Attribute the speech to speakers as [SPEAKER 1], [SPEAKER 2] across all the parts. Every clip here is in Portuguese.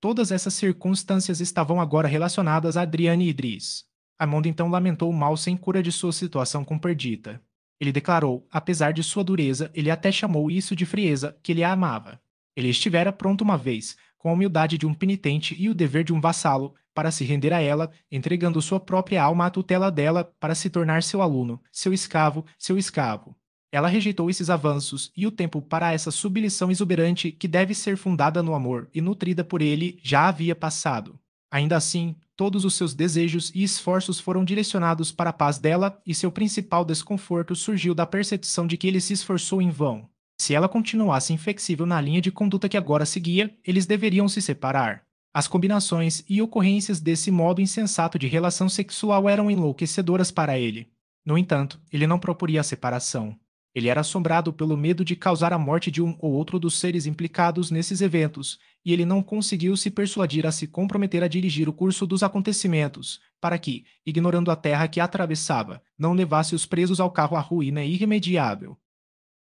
[SPEAKER 1] Todas essas circunstâncias estavam agora relacionadas a Adriane e Idris. Raimundo então lamentou o mal sem cura de sua situação com Perdita. Ele declarou, apesar de sua dureza, ele até chamou isso de frieza, que ele a amava. Ele estivera pronto uma vez, com a humildade de um penitente e o dever de um vassalo, para se render a ela, entregando sua própria alma à tutela dela para se tornar seu aluno, seu escravo, seu escravo. Ela rejeitou esses avanços, e o tempo para essa submissão exuberante que deve ser fundada no amor e nutrida por ele já havia passado. Ainda assim, todos os seus desejos e esforços foram direcionados para a paz dela, e seu principal desconforto surgiu da percepção de que ele se esforçou em vão. Se ela continuasse inflexível na linha de conduta que agora seguia, eles deveriam se separar. As combinações e ocorrências desse modo insensato de relação sexual eram enlouquecedoras para ele. No entanto, ele não proporia a separação. Ele era assombrado pelo medo de causar a morte de um ou outro dos seres implicados nesses eventos, e ele não conseguiu se persuadir a se comprometer a dirigir o curso dos acontecimentos, para que, ignorando a terra que atravessava, não levasse os presos ao carro à ruína irremediável.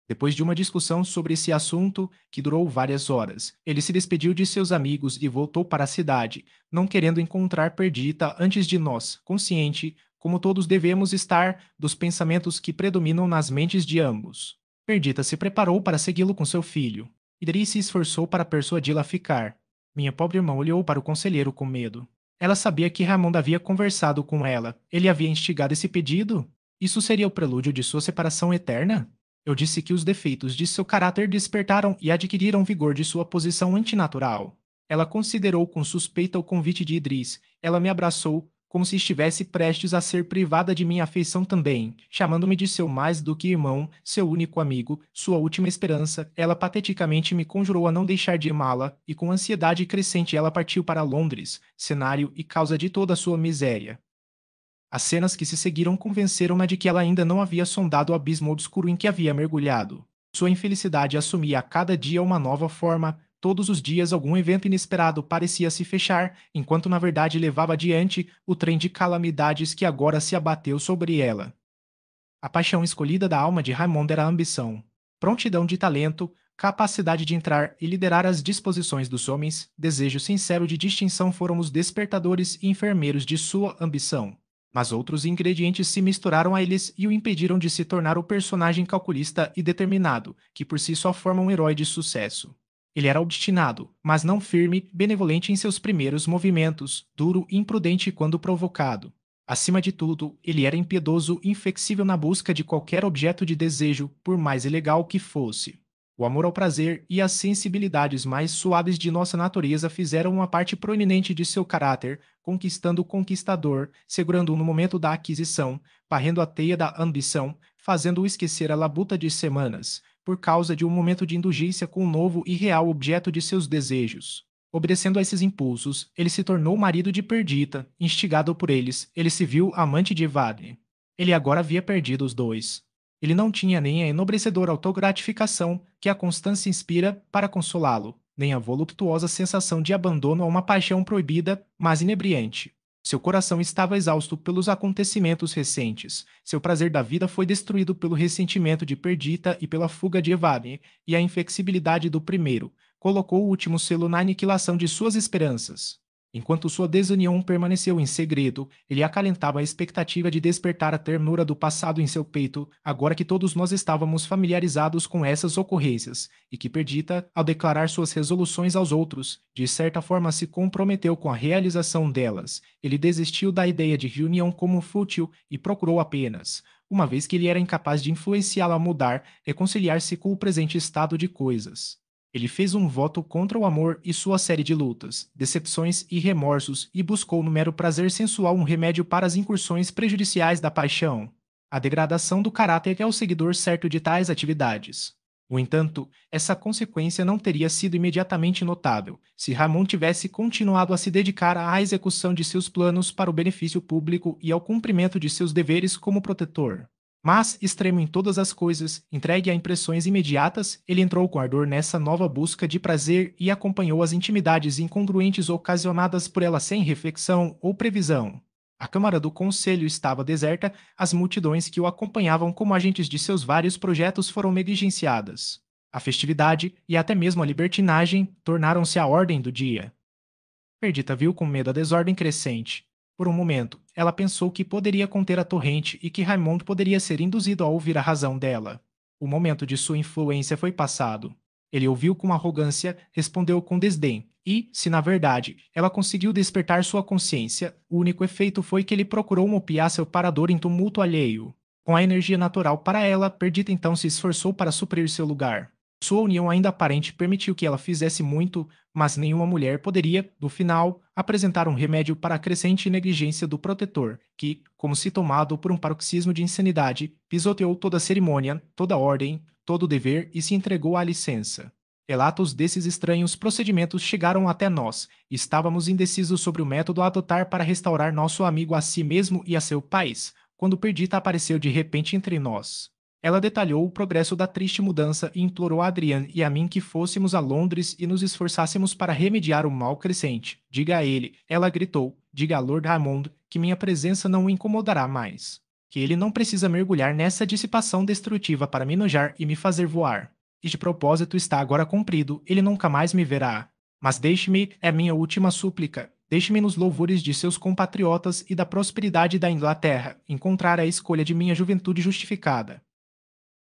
[SPEAKER 1] Depois de uma discussão sobre esse assunto, que durou várias horas, ele se despediu de seus amigos e voltou para a cidade, não querendo encontrar Perdita antes de nós, consciente, como todos devemos estar, dos pensamentos que predominam nas mentes de ambos. Perdita se preparou para segui-lo com seu filho. Idris se esforçou para persuadi-la a ficar. Minha pobre irmã olhou para o conselheiro com medo. Ela sabia que Ramon havia conversado com ela. Ele havia instigado esse pedido? Isso seria o prelúdio de sua separação eterna? Eu disse que os defeitos de seu caráter despertaram e adquiriram vigor de sua posição antinatural. Ela considerou com suspeita o convite de Idris. Ela me abraçou, como se estivesse prestes a ser privada de minha afeição também, chamando-me de seu mais do que irmão, seu único amigo, sua última esperança. Ela pateticamente me conjurou a não deixar de amá-la, e com ansiedade crescente ela partiu para Londres, cenário e causa de toda a sua miséria. As cenas que se seguiram convenceram-na de que ela ainda não havia sondado o abismo obscuro em que havia mergulhado. Sua infelicidade assumia a cada dia uma nova forma. Todos os dias algum evento inesperado parecia se fechar, enquanto na verdade levava adiante o trem de calamidades que agora se abateu sobre ela. A paixão escolhida da alma de Raymond era a ambição. Prontidão de talento, capacidade de entrar e liderar as disposições dos homens, desejo sincero de distinção foram os despertadores e enfermeiros de sua ambição. Mas outros ingredientes se misturaram a eles e o impediram de se tornar o personagem calculista e determinado, que por si só forma um herói de sucesso. Ele era obstinado, mas não firme, benevolente em seus primeiros movimentos, duro e imprudente quando provocado. Acima de tudo, ele era impiedoso e inflexível na busca de qualquer objeto de desejo, por mais ilegal que fosse. O amor ao prazer e as sensibilidades mais suaves de nossa natureza fizeram uma parte proeminente de seu caráter, conquistando o conquistador, segurando-o no momento da aquisição, varrendo a teia da ambição, fazendo-o esquecer a labuta de semanas, por causa de um momento de indulgência com o novo e real objeto de seus desejos. Obedecendo a esses impulsos, ele se tornou marido de Perdita. Instigado por eles, ele se viu amante de Evadne. Ele agora havia perdido os dois. Ele não tinha nem a enobrecedora autogratificação que a constância inspira para consolá-lo, nem a voluptuosa sensação de abandono a uma paixão proibida, mas inebriante. Seu coração estava exausto pelos acontecimentos recentes. Seu prazer da vida foi destruído pelo ressentimento de Perdita e pela fuga de Evadne, e a inflexibilidade do primeiro colocou o último selo na aniquilação de suas esperanças. Enquanto sua desunião permaneceu em segredo, ele acalentava a expectativa de despertar a ternura do passado em seu peito, agora que todos nós estávamos familiarizados com essas ocorrências, e que Perdita, ao declarar suas resoluções aos outros, de certa forma se comprometeu com a realização delas. Ele desistiu da ideia de reunião como fútil e procurou apenas, uma vez que ele era incapaz de influenciá-la a mudar, reconciliar-se com o presente estado de coisas. Ele fez um voto contra o amor e sua série de lutas, decepções e remorsos e buscou no mero prazer sensual um remédio para as incursões prejudiciais da paixão. A degradação do caráter é o seguidor certo de tais atividades. No entanto, essa consequência não teria sido imediatamente notável se Ramon tivesse continuado a se dedicar à execução de seus planos para o benefício público e ao cumprimento de seus deveres como protetor. Mas, extremo em todas as coisas, entregue a impressões imediatas, ele entrou com ardor nessa nova busca de prazer e acompanhou as intimidades incongruentes ocasionadas por ela sem reflexão ou previsão. A câmara do conselho estava deserta, as multidões que o acompanhavam como agentes de seus vários projetos foram negligenciadas. A festividade e até mesmo a libertinagem tornaram-se a ordem do dia. Perdita viu com medo a desordem crescente. Por um momento, ela pensou que poderia conter a torrente e que Raimundo poderia ser induzido a ouvir a razão dela. O momento de sua influência foi passado. Ele ouviu com arrogância, respondeu com desdém, e, se na verdade ela conseguiu despertar sua consciência, o único efeito foi que ele procurou mopiar seu parador em tumulto alheio. Com a energia natural para ela, Perdita então se esforçou para suprir seu lugar. Sua união ainda aparente permitiu que ela fizesse muito, mas nenhuma mulher poderia, no final, apresentar um remédio para a crescente negligência do protetor, que, como se tomado por um paroxismo de insanidade, pisoteou toda a cerimônia, toda a ordem, todo o dever e se entregou à licença. Relatos desses estranhos procedimentos chegaram até nós, e estávamos indecisos sobre o método a adotar para restaurar nosso amigo a si mesmo e a seu país, quando Perdita apareceu de repente entre nós. Ela detalhou o progresso da triste mudança e implorou a Adrian e a mim que fôssemos a Londres e nos esforçássemos para remediar o mal crescente. Diga a ele, ela gritou, diga a Lord Raymond que minha presença não o incomodará mais. Que ele não precisa mergulhar nessa dissipação destrutiva para me enojar e me fazer voar. Este propósito está agora cumprido, ele nunca mais me verá. Mas deixe-me, é minha última súplica. Deixe-me nos louvores de seus compatriotas e da prosperidade da Inglaterra, encontrar a escolha de minha juventude justificada.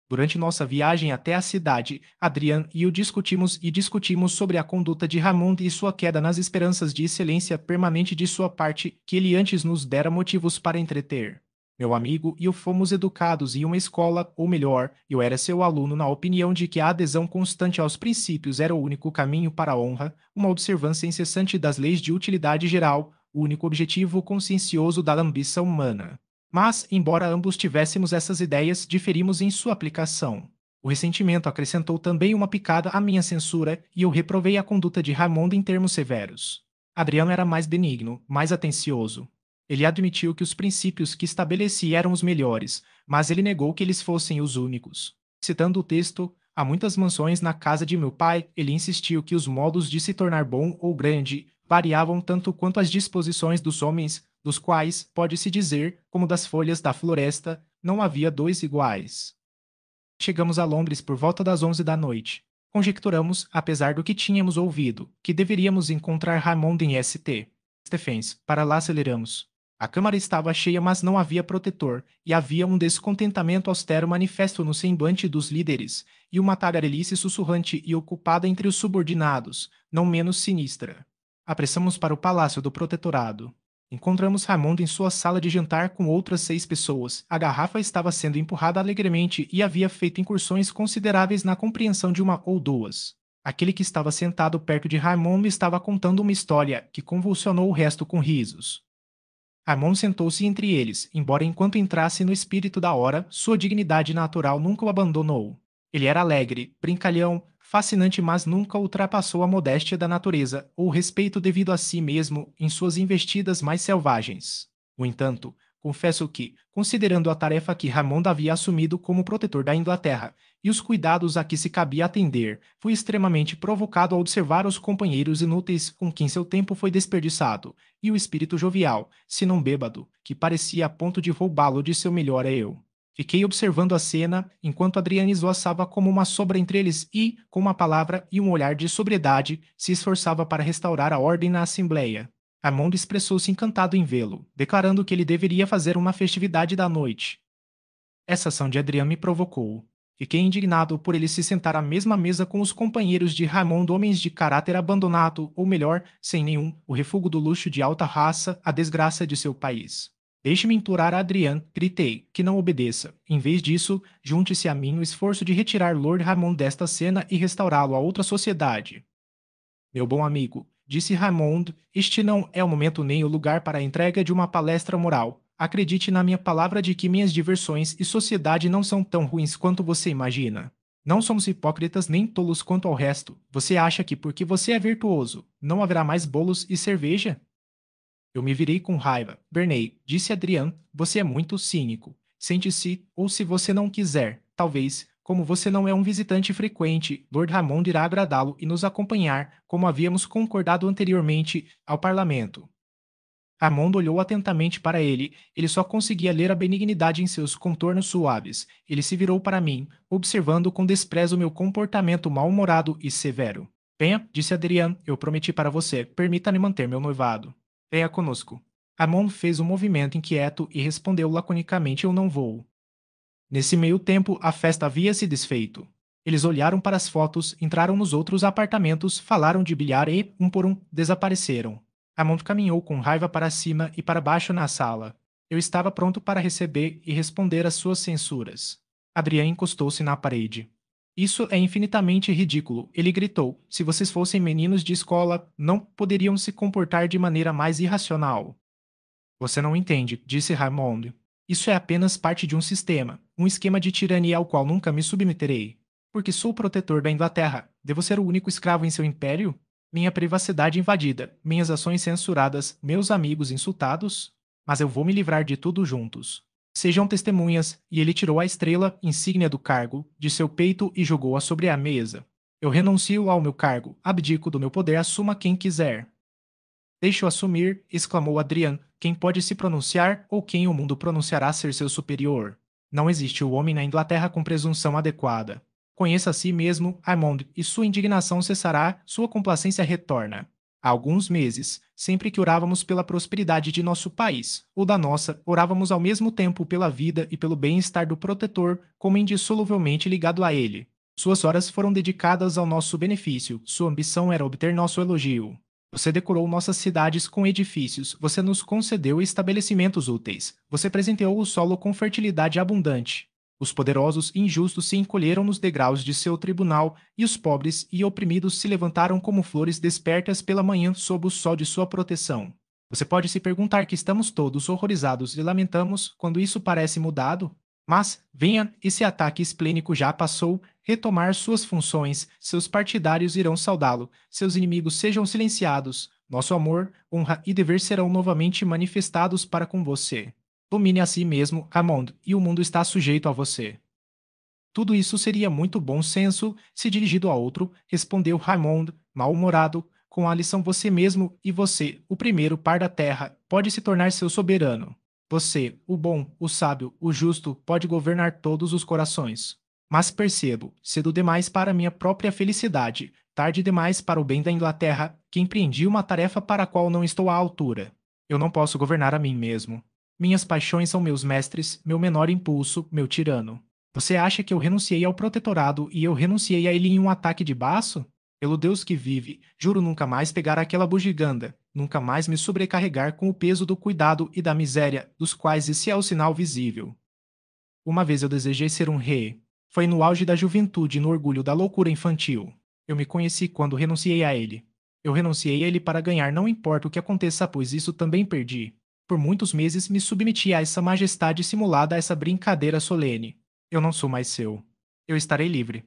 [SPEAKER 1] Durante nossa viagem até a cidade, Adrian e eu discutimos sobre a conduta de Ramond e sua queda nas esperanças de excelência permanente de sua parte que ele antes nos dera motivos para entreter. Meu amigo e eu fomos educados em uma escola, ou melhor, eu era seu aluno na opinião de que a adesão constante aos princípios era o único caminho para a honra, uma observância incessante das leis de utilidade geral, o único objetivo consciencioso da ambição humana. Mas, embora ambos tivéssemos essas ideias, diferimos em sua aplicação. O ressentimento acrescentou também uma picada à minha censura e eu reprovei a conduta de Raimundo em termos severos. Adriano era mais benigno, mais atencioso. Ele admitiu que os princípios que estabeleci eram os melhores, mas ele negou que eles fossem os únicos. Citando o texto, há muitas mansões na casa de meu pai, ele insistiu que os modos de se tornar bom ou grande variavam tanto quanto as disposições dos homens, dos quais, pode-se dizer, como das folhas da floresta, não havia dois iguais. Chegamos a Londres por volta das 11 da noite. Conjecturamos, apesar do que tínhamos ouvido, que deveríamos encontrar Raymond em St. Stephens. Para lá aceleramos. A câmara estava cheia, mas não havia protetor, e havia um descontentamento austero manifesto no semblante dos líderes, e uma tagarelice sussurrante e ocupada entre os subordinados, não menos sinistra. Apressamos para o palácio do protetorado. Encontramos Raimundo em sua sala de jantar com outras 6 pessoas. A garrafa estava sendo empurrada alegremente e havia feito incursões consideráveis na compreensão de uma ou duas. Aquele que estava sentado perto de Raimundo estava contando uma história que convulsionou o resto com risos. Raimundo sentou-se entre eles, embora enquanto entrasse no espírito da hora, sua dignidade natural nunca o abandonou. Ele era alegre, brincalhão, fascinante, mas nunca ultrapassou a modéstia da natureza ou o respeito devido a si mesmo em suas investidas mais selvagens. No entanto, confesso que, considerando a tarefa que Raimundo havia assumido como protetor da Inglaterra e os cuidados a que se cabia atender, fui extremamente provocado a observar os companheiros inúteis com quem seu tempo foi desperdiçado, e o espírito jovial, se não bêbado, que parecia a ponto de roubá-lo de seu melhor eu. Fiquei observando a cena, enquanto Adriane esvoaçava como uma sombra entre eles e, com uma palavra e um olhar de sobriedade, se esforçava para restaurar a ordem na Assembleia. Raimundo expressou-se encantado em vê-lo, declarando que ele deveria fazer uma festividade da noite. Essa ação de Adriane me provocou. Fiquei indignado por ele se sentar à mesma mesa com os companheiros de Raimundo, homens de caráter abandonado, ou melhor, sem nenhum, o refúgio do luxo de alta raça, a desgraça de seu país. Deixe-me implorar a Adrian, gritei, que não obedeça. Em vez disso, junte-se a mim no esforço de retirar Lord Raymond desta cena e restaurá-lo a outra sociedade. Meu bom amigo, disse Raymond, este não é o momento nem o lugar para a entrega de uma palestra moral. Acredite na minha palavra de que minhas diversões e sociedade não são tão ruins quanto você imagina. Não somos hipócritas nem tolos quanto ao resto. Você acha que porque você é virtuoso, não haverá mais bolos e cerveja? Eu me virei com raiva. Bernay, disse Adrian, você é muito cínico. Sente-se, ou se você não quiser, talvez, como você não é um visitante frequente, Lord Raymond irá agradá-lo e nos acompanhar, como havíamos concordado anteriormente, ao parlamento. Raymond olhou atentamente para ele. Ele só conseguia ler a benignidade em seus contornos suaves. Ele se virou para mim, observando com desprezo meu comportamento mal-humorado e severo. Venha, disse Adrian, eu prometi para você, permita-me manter meu noivado. Venha conosco. Armand fez um movimento inquieto e respondeu laconicamente: eu não vou. Nesse meio tempo, a festa havia se desfeito. Eles olharam para as fotos, entraram nos outros apartamentos, falaram de bilhar e, um por um, desapareceram. Armand caminhou com raiva para cima e para baixo na sala. Eu estava pronto para receber e responder às suas censuras. Adrien encostou-se na parede. Isso é infinitamente ridículo, ele gritou. Se vocês fossem meninos de escola, não poderiam se comportar de maneira mais irracional. Você não entende, disse Raymond. Isso é apenas parte de um sistema, um esquema de tirania ao qual nunca me submeterei. Porque sou o protetor da Inglaterra, devo ser o único escravo em seu império? Minha privacidade invadida, minhas ações censuradas, meus amigos insultados? Mas eu vou me livrar de tudo juntos. Sejam testemunhas, e ele tirou a estrela, insígnia do cargo, de seu peito e jogou-a sobre a mesa. Eu renuncio ao meu cargo, abdico do meu poder, assuma quem quiser. Deixe-o assumir, exclamou Adrian, quem pode se pronunciar ou quem o mundo pronunciará ser seu superior. Não existe o homem na Inglaterra com presunção adequada. Conheça a si mesmo, Armand, e sua indignação cessará, sua complacência retorna. Há alguns meses, sempre que orávamos pela prosperidade de nosso país, ou da nossa, orávamos ao mesmo tempo pela vida e pelo bem-estar do protetor, como indissoluvelmente ligado a ele. Suas horas foram dedicadas ao nosso benefício, sua ambição era obter nosso elogio. Você decorou nossas cidades com edifícios, você nos concedeu estabelecimentos úteis, você presenteou o solo com fertilidade abundante. Os poderosos e injustos se encolheram nos degraus de seu tribunal, e os pobres e oprimidos se levantaram como flores despertas pela manhã sob o sol de sua proteção. Você pode se perguntar que estamos todos horrorizados e lamentamos quando isso parece mudado? Mas, venha, esse ataque esplênico já passou, retomar suas funções, seus partidários irão saudá-lo, seus inimigos sejam silenciados, nosso amor, honra e dever serão novamente manifestados para com você. Domine a si mesmo, Ramond, e o mundo está sujeito a você. Tudo isso seria muito bom senso se dirigido a outro, respondeu Raymond, mal-humorado, com a lição você mesmo e você, o primeiro par da terra, pode se tornar seu soberano. Você, o bom, o sábio, o justo, pode governar todos os corações. Mas percebo, cedo demais para minha própria felicidade, tarde demais para o bem da Inglaterra, que empreendi uma tarefa para a qual não estou à altura. Eu não posso governar a mim mesmo. Minhas paixões são meus mestres, meu menor impulso, meu tirano. Você acha que eu renunciei ao protetorado e eu renunciei a ele em um ataque de baço? Pelo Deus que vive, juro nunca mais pegar aquela bugiganga, nunca mais me sobrecarregar com o peso do cuidado e da miséria, dos quais esse é o sinal visível. Uma vez eu desejei ser um rei. Foi no auge da juventude e no orgulho da loucura infantil. Eu me conheci quando renunciei a ele. Eu renunciei a ele para ganhar, não importa o que aconteça, pois isso também perdi. Por muitos meses me submeti a essa majestade simulada, a essa brincadeira solene. Eu não sou mais seu. Eu estarei livre.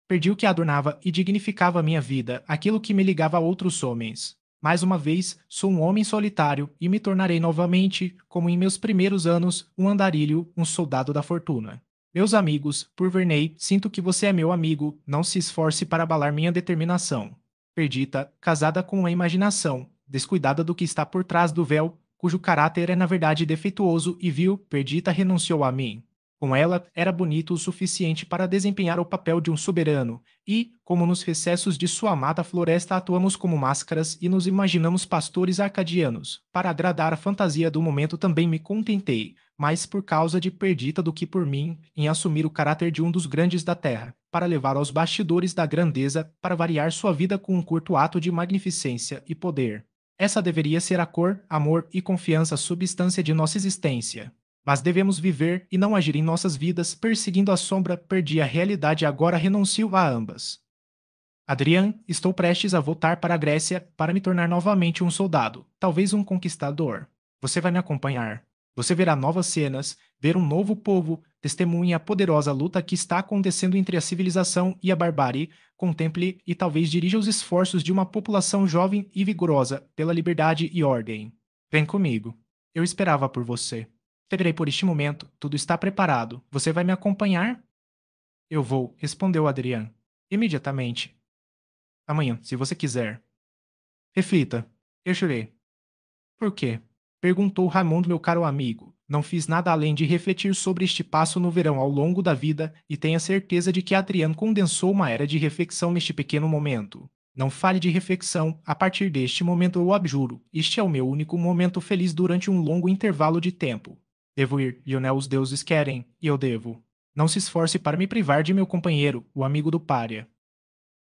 [SPEAKER 1] Perdi o que adornava e dignificava a minha vida, aquilo que me ligava a outros homens. Mais uma vez, sou um homem solitário e me tornarei novamente, como em meus primeiros anos, um andarilho, um soldado da fortuna. Meus amigos, por Verney, sinto que você é meu amigo, não se esforce para abalar minha determinação. Perdita, casada com a imaginação, descuidada do que está por trás do véu, cujo caráter é na verdade defeituoso e vil, Perdita renunciou a mim. Com ela, era bonito o suficiente para desempenhar o papel de um soberano, e, como nos recessos de sua amada floresta atuamos como máscaras e nos imaginamos pastores arcadianos, para agradar a fantasia do momento também me contentei, mais por causa de Perdita do que por mim, em assumir o caráter de um dos grandes da terra, para levar aos bastidores da grandeza, para variar sua vida com um curto ato de magnificência e poder. Essa deveria ser a cor, amor e confiança substância de nossa existência. Mas devemos viver e não agir em nossas vidas perseguindo a sombra, perdi a realidade e agora renuncio a ambas. Adrian, estou prestes a voltar para a Grécia para me tornar novamente um soldado, talvez um conquistador. Você vai me acompanhar. Você verá novas cenas, ver um novo povo, testemunhe a poderosa luta que está acontecendo entre a civilização e a barbárie, contemple e talvez dirija os esforços de uma população jovem e vigorosa pela liberdade e ordem. Vem comigo. Eu esperava por você. Esperei por este momento, tudo está preparado. Você vai me acompanhar? Eu vou, respondeu Adrian. Imediatamente. Amanhã, se você quiser. Reflita. Eu chorei. Por quê? Perguntou Raimundo, meu caro amigo. Não fiz nada além de refletir sobre este passo no verão ao longo da vida e tenha certeza de que Adrian condensou uma era de reflexão neste pequeno momento. Não fale de reflexão, a partir deste momento eu abjuro, este é o meu único momento feliz durante um longo intervalo de tempo. Devo ir, Lionel, os deuses querem, e eu devo. Não se esforce para me privar de meu companheiro, o amigo do pária.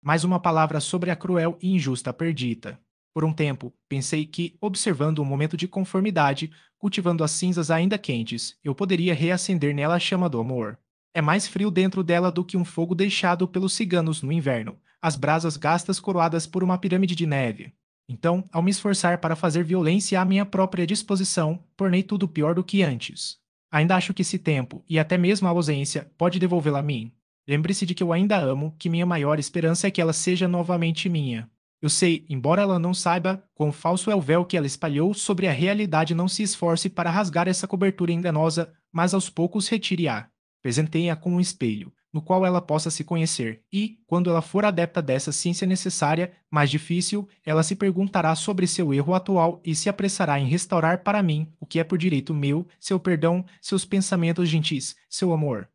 [SPEAKER 1] Mais uma palavra sobre a cruel e injusta Perdita. Por um tempo, pensei que, observando um momento de conformidade, cultivando as cinzas ainda quentes, eu poderia reacender nela a chama do amor. É mais frio dentro dela do que um fogo deixado pelos ciganos no inverno, as brasas gastas coroadas por uma pirâmide de neve. Então, ao me esforçar para fazer violência à minha própria disposição, tornei tudo pior do que antes. Ainda acho que esse tempo, e até mesmo a ausência, pode devolvê-la a mim. Lembre-se de que eu ainda amo, que minha maior esperança é que ela seja novamente minha. Eu sei, embora ela não saiba, quão falso é o véu que ela espalhou sobre a realidade, não se esforce para rasgar essa cobertura enganosa, mas aos poucos retire-a. Presenteie-a com um espelho, no qual ela possa se conhecer, e, quando ela for adepta dessa ciência necessária, mais difícil, ela se perguntará sobre seu erro atual e se apressará em restaurar para mim, o que é por direito meu, seu perdão, seus pensamentos gentis, seu amor.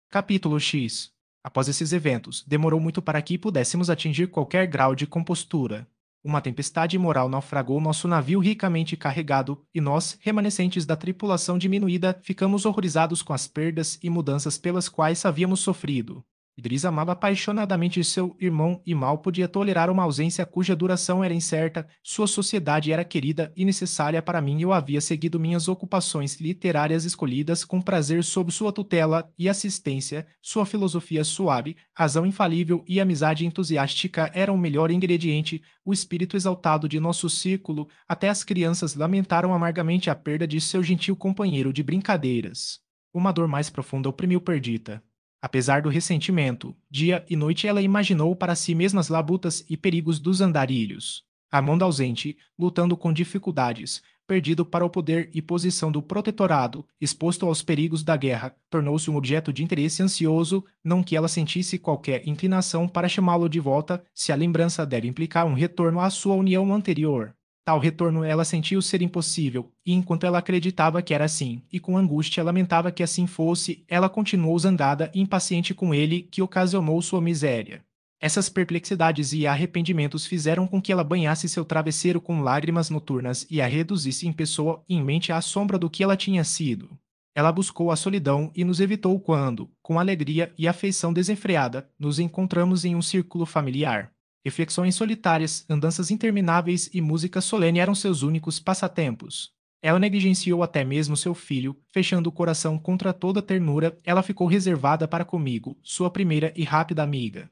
[SPEAKER 1] Capítulo X. Após esses eventos, demorou muito para que pudéssemos atingir qualquer grau de compostura. Uma tempestade moral naufragou nosso navio ricamente carregado, e nós, remanescentes da tripulação diminuída, ficamos horrorizados com as perdas e mudanças pelas quais havíamos sofrido. Idris amava apaixonadamente seu irmão e mal podia tolerar uma ausência cuja duração era incerta, sua sociedade era querida e necessária para mim e eu havia seguido minhas ocupações literárias escolhidas com prazer sob sua tutela e assistência, sua filosofia suave, razão infalível e amizade entusiástica eram o melhor ingrediente, o espírito exaltado de nosso círculo, até as crianças lamentaram amargamente a perda de seu gentil companheiro de brincadeiras. Uma dor mais profunda oprimiu Perdita. Apesar do ressentimento, dia e noite ela imaginou para si mesma as labutas e perigos dos andarilhos. Armando ausente, lutando com dificuldades, perdido para o poder e posição do protetorado, exposto aos perigos da guerra, tornou-se um objeto de interesse ansioso, não que ela sentisse qualquer inclinação para chamá-lo de volta, se a lembrança deve implicar um retorno à sua união anterior. Tal retorno ela sentiu ser impossível, e enquanto ela acreditava que era assim, e com angústia lamentava que assim fosse, ela continuou zangada e impaciente com ele, que ocasionou sua miséria. Essas perplexidades e arrependimentos fizeram com que ela banhasse seu travesseiro com lágrimas noturnas e a reduzisse em pessoa em mente à sombra do que ela tinha sido. Ela buscou a solidão e nos evitou quando, com alegria e afeição desenfreada, nos encontramos em um círculo familiar. Reflexões solitárias, andanças intermináveis e música solene eram seus únicos passatempos. Ela negligenciou até mesmo seu filho, fechando o coração contra toda ternura, ela ficou reservada para comigo, sua primeira e rápida amiga.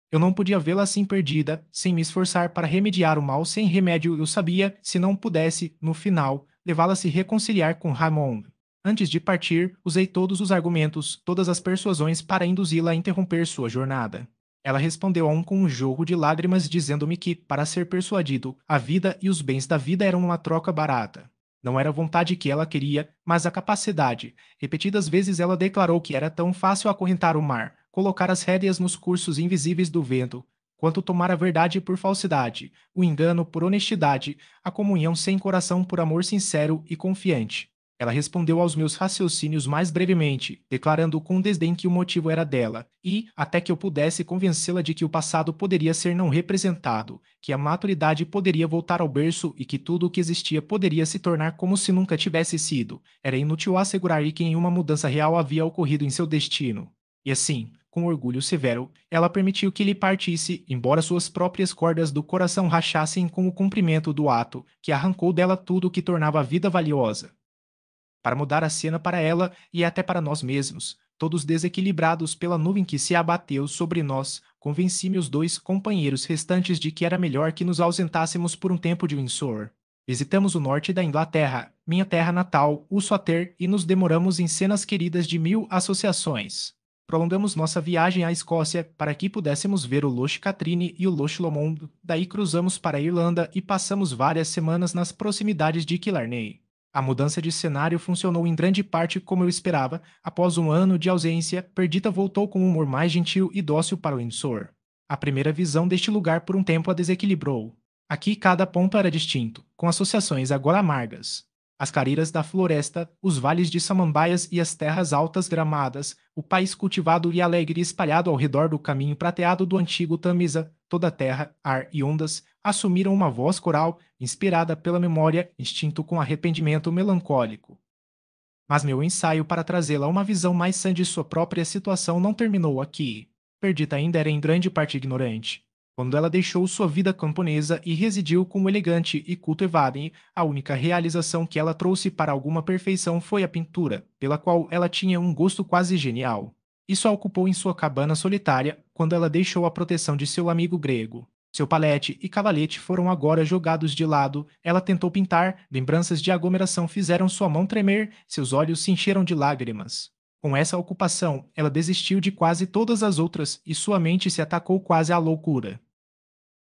[SPEAKER 1] Eu não podia vê-la assim perdida, sem me esforçar para remediar o mal sem remédio. Eu sabia, se não pudesse, no final, levá-la a se reconciliar com Raymond. Antes de partir, usei todos os argumentos, todas as persuasões para induzi-la a interromper sua jornada. Ela respondeu a um com um jorro de lágrimas, dizendo-me que, para ser persuadido, a vida e os bens da vida eram uma troca barata. Não era a vontade que ela queria, mas a capacidade. Repetidas vezes ela declarou que era tão fácil acorrentar o mar, colocar as rédeas nos cursos invisíveis do vento, quanto tomar a verdade por falsidade, o engano por honestidade, a comunhão sem coração por amor sincero e confiante. Ela respondeu aos meus raciocínios mais brevemente, declarando com desdém que o motivo era dela, e, até que eu pudesse convencê-la de que o passado poderia ser não representado, que a maturidade poderia voltar ao berço e que tudo o que existia poderia se tornar como se nunca tivesse sido, era inútil assegurar-lhe que nenhuma mudança real havia ocorrido em seu destino. E assim, com orgulho severo, ela permitiu que ele partisse, embora suas próprias cordas do coração rachassem com o cumprimento do ato, que arrancou dela tudo o que tornava a vida valiosa. Para mudar a cena para ela e até para nós mesmos, todos desequilibrados pela nuvem que se abateu sobre nós, convenci meus dois companheiros restantes de que era melhor que nos ausentássemos por um tempo de Windsor. Visitamos o norte da Inglaterra, minha terra natal, o Soter, e nos demoramos em cenas queridas de 1000 associações. Prolongamos nossa viagem à Escócia para que pudéssemos ver o Loch Katrine e o Loch Lomond, daí cruzamos para a Irlanda e passamos várias semanas nas proximidades de Killarney. A mudança de cenário funcionou em grande parte como eu esperava. Após um ano de ausência, Perdita voltou com um humor mais gentil e dócil para Windsor. A primeira visão deste lugar por um tempo a desequilibrou. Aqui cada ponto era distinto, com associações agora amargas. As clareiras da floresta, os vales de samambaias e as terras altas gramadas, o país cultivado e alegre espalhado ao redor do caminho prateado do antigo Tamisa, toda a terra, ar e ondas, assumiram uma voz coral, inspirada pela memória, instinto com arrependimento melancólico. Mas meu ensaio para trazê-la a uma visão mais sã de sua própria situação não terminou aqui. Perdita ainda era em grande parte ignorante. Quando ela deixou sua vida camponesa e residiu com o elegante e culto Evaden, a única realização que ela trouxe para alguma perfeição foi a pintura, pela qual ela tinha um gosto quase genial. Isso a ocupou em sua cabana solitária quando ela deixou a proteção de seu amigo grego. Seu palete e cavalete foram agora jogados de lado. Ela tentou pintar, lembranças de aglomeração fizeram sua mão tremer, seus olhos se encheram de lágrimas. Com essa ocupação, ela desistiu de quase todas as outras e sua mente se atacou quase à loucura.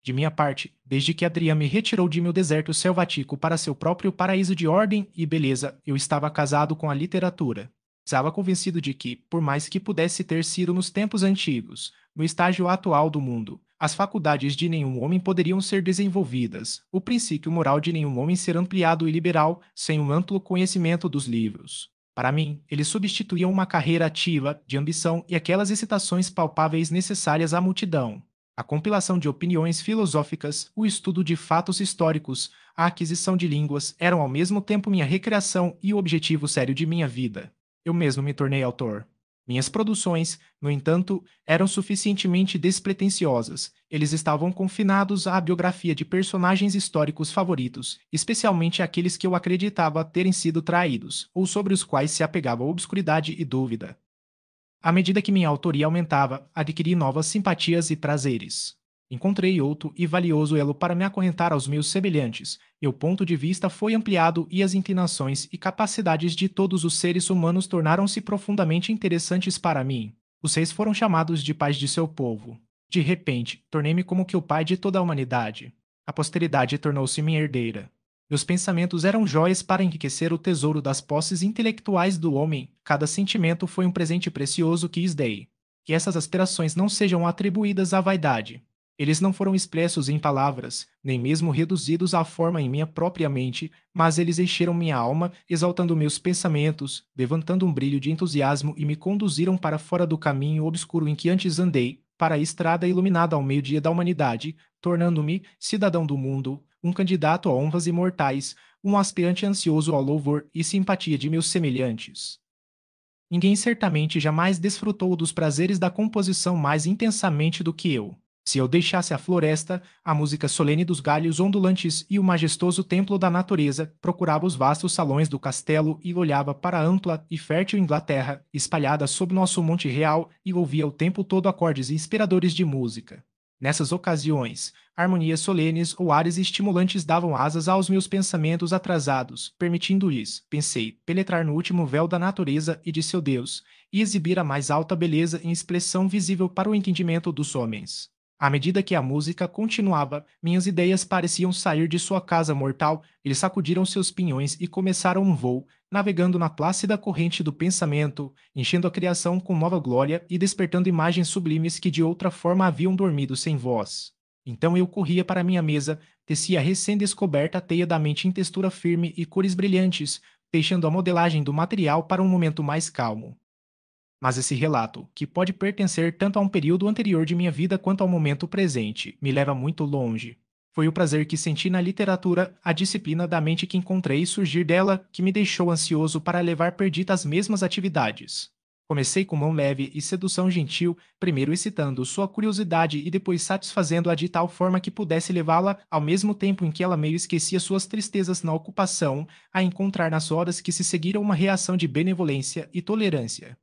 [SPEAKER 1] De minha parte, desde que Adrian me retirou de meu deserto selvático para seu próprio paraíso de ordem e beleza, eu estava casado com a literatura. Estava convencido de que, por mais que pudesse ter sido nos tempos antigos, no estágio atual do mundo, as faculdades de nenhum homem poderiam ser desenvolvidas, o princípio moral de nenhum homem ser ampliado e liberal sem um amplo conhecimento dos livros. Para mim, eles substituíam uma carreira ativa, de ambição e aquelas excitações palpáveis necessárias à multidão. A compilação de opiniões filosóficas, o estudo de fatos históricos, a aquisição de línguas eram ao mesmo tempo minha recreação e o objetivo sério de minha vida. Eu mesmo me tornei autor. Minhas produções, no entanto, eram suficientemente despretensiosas. Eles estavam confinados à biografia de personagens históricos favoritos, especialmente aqueles que eu acreditava terem sido traídos, ou sobre os quais se apegava obscuridade e dúvida. À medida que minha autoria aumentava, adquiri novas simpatias e prazeres. Encontrei outro e valioso elo para me acorrentar aos meus semelhantes. Meu ponto de vista foi ampliado e as inclinações e capacidades de todos os seres humanos tornaram-se profundamente interessantes para mim. Os reis foram chamados de pais de seu povo. De repente, tornei-me como que o pai de toda a humanidade. A posteridade tornou-se minha herdeira. Meus pensamentos eram jóias para enriquecer o tesouro das posses intelectuais do homem. Cada sentimento foi um presente precioso que lhes dei. Que essas aspirações não sejam atribuídas à vaidade. Eles não foram expressos em palavras, nem mesmo reduzidos à forma em minha própria mente, mas eles encheram minha alma, exaltando meus pensamentos, levantando um brilho de entusiasmo e me conduziram para fora do caminho obscuro em que antes andei, para a estrada iluminada ao meio-dia da humanidade, tornando-me, cidadão do mundo, um candidato a honras imortais, um aspirante ansioso ao louvor e simpatia de meus semelhantes. Ninguém certamente jamais desfrutou dos prazeres da composição mais intensamente do que eu. Se eu deixasse a floresta, a música solene dos galhos ondulantes e o majestoso templo da natureza, procurava os vastos salões do castelo e olhava para a ampla e fértil Inglaterra, espalhada sob nosso Monte Real, e ouvia o tempo todo acordes inspiradores de música. Nessas ocasiões, harmonias solenes ou ares estimulantes davam asas aos meus pensamentos atrasados, permitindo-lhes, pensei, penetrar no último véu da natureza e de seu Deus, e exibir a mais alta beleza em expressão visível para o entendimento dos homens. À medida que a música continuava, minhas ideias pareciam sair de sua casa mortal, eles sacudiram seus pinhões e começaram um voo, navegando na plácida corrente do pensamento, enchendo a criação com nova glória e despertando imagens sublimes que de outra forma haviam dormido sem voz. Então eu corria para minha mesa, tecia a recém-descoberta teia da mente em textura firme e cores brilhantes, deixando a modelagem do material para um momento mais calmo. Mas esse relato, que pode pertencer tanto a um período anterior de minha vida quanto ao momento presente, me leva muito longe. Foi o prazer que senti na literatura, a disciplina da mente que encontrei surgir dela, que me deixou ansioso para levar Perdita às mesmas atividades. Comecei com mão leve e sedução gentil, primeiro excitando sua curiosidade e depois satisfazendo-a de tal forma que pudesse levá-la, ao mesmo tempo em que ela meio esquecia suas tristezas na ocupação, a encontrar nas horas que se seguiram uma reação de benevolência e tolerância.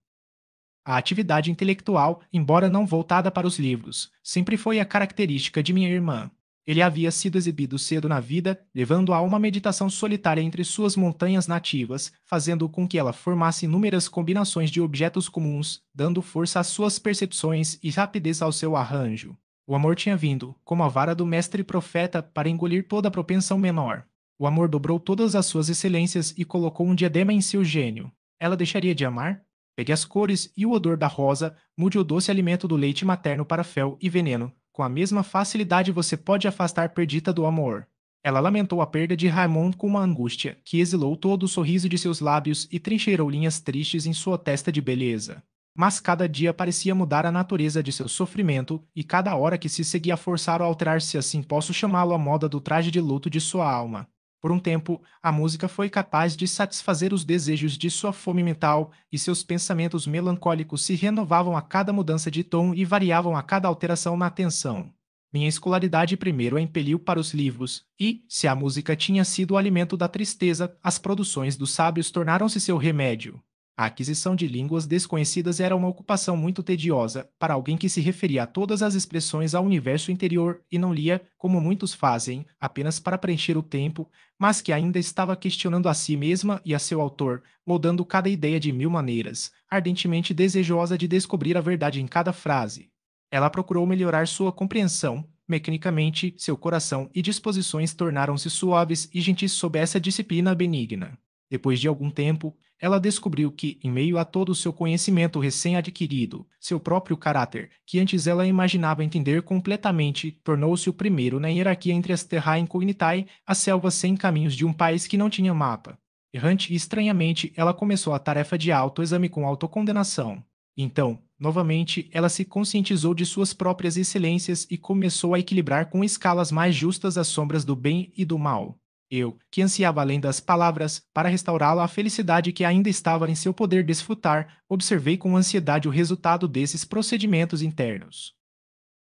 [SPEAKER 1] A atividade intelectual, embora não voltada para os livros, sempre foi a característica de minha irmã. Ele havia sido exibido cedo na vida, levando-a a uma meditação solitária entre suas montanhas nativas, fazendo com que ela formasse inúmeras combinações de objetos comuns, dando força às suas percepções e rapidez ao seu arranjo. O amor tinha vindo, como a vara do mestre profeta, para engolir toda a propensão menor. O amor dobrou todas as suas excelências e colocou um diadema em seu gênio. Ela deixaria de amar? Pegue as cores e o odor da rosa, mude o doce alimento do leite materno para fel e veneno. Com a mesma facilidade você pode afastar Perdita do amor. Ela lamentou a perda de Raymond com uma angústia que exilou todo o sorriso de seus lábios e trincheirou linhas tristes em sua testa de beleza. Mas cada dia parecia mudar a natureza de seu sofrimento, e cada hora que se seguia a forçar ou alterar-se, assim posso chamá-lo, a moda do traje de luto de sua alma. Por um tempo, a música foi capaz de satisfazer os desejos de sua fome mental, e seus pensamentos melancólicos se renovavam a cada mudança de tom e variavam a cada alteração na tensão. Minha escolaridade primeiro a impeliu para os livros, e, se a música tinha sido o alimento da tristeza, as produções dos sábios tornaram-se seu remédio. A aquisição de línguas desconhecidas era uma ocupação muito tediosa para alguém que se referia a todas as expressões ao universo interior e não lia, como muitos fazem, apenas para preencher o tempo, mas que ainda estava questionando a si mesma e a seu autor, moldando cada ideia de mil maneiras, ardentemente desejosa de descobrir a verdade em cada frase. Ela procurou melhorar sua compreensão. Mecanicamente, seu coração e disposições tornaram-se suaves e gentis sob essa disciplina benigna. Depois de algum tempo, ela descobriu que, em meio a todo o seu conhecimento recém-adquirido, seu próprio caráter, que antes ela imaginava entender completamente, tornou-se o primeiro na hierarquia entre as terra incognitae, as selvas sem caminhos de um país que não tinha mapa. Errante e estranhamente, ela começou a tarefa de autoexame com autocondenação. Então, novamente, ela se conscientizou de suas próprias excelências e começou a equilibrar com escalas mais justas as sombras do bem e do mal. Eu, que ansiava além das palavras, para restaurá-la à felicidade que ainda estava em seu poder desfrutar, observei com ansiedade o resultado desses procedimentos internos.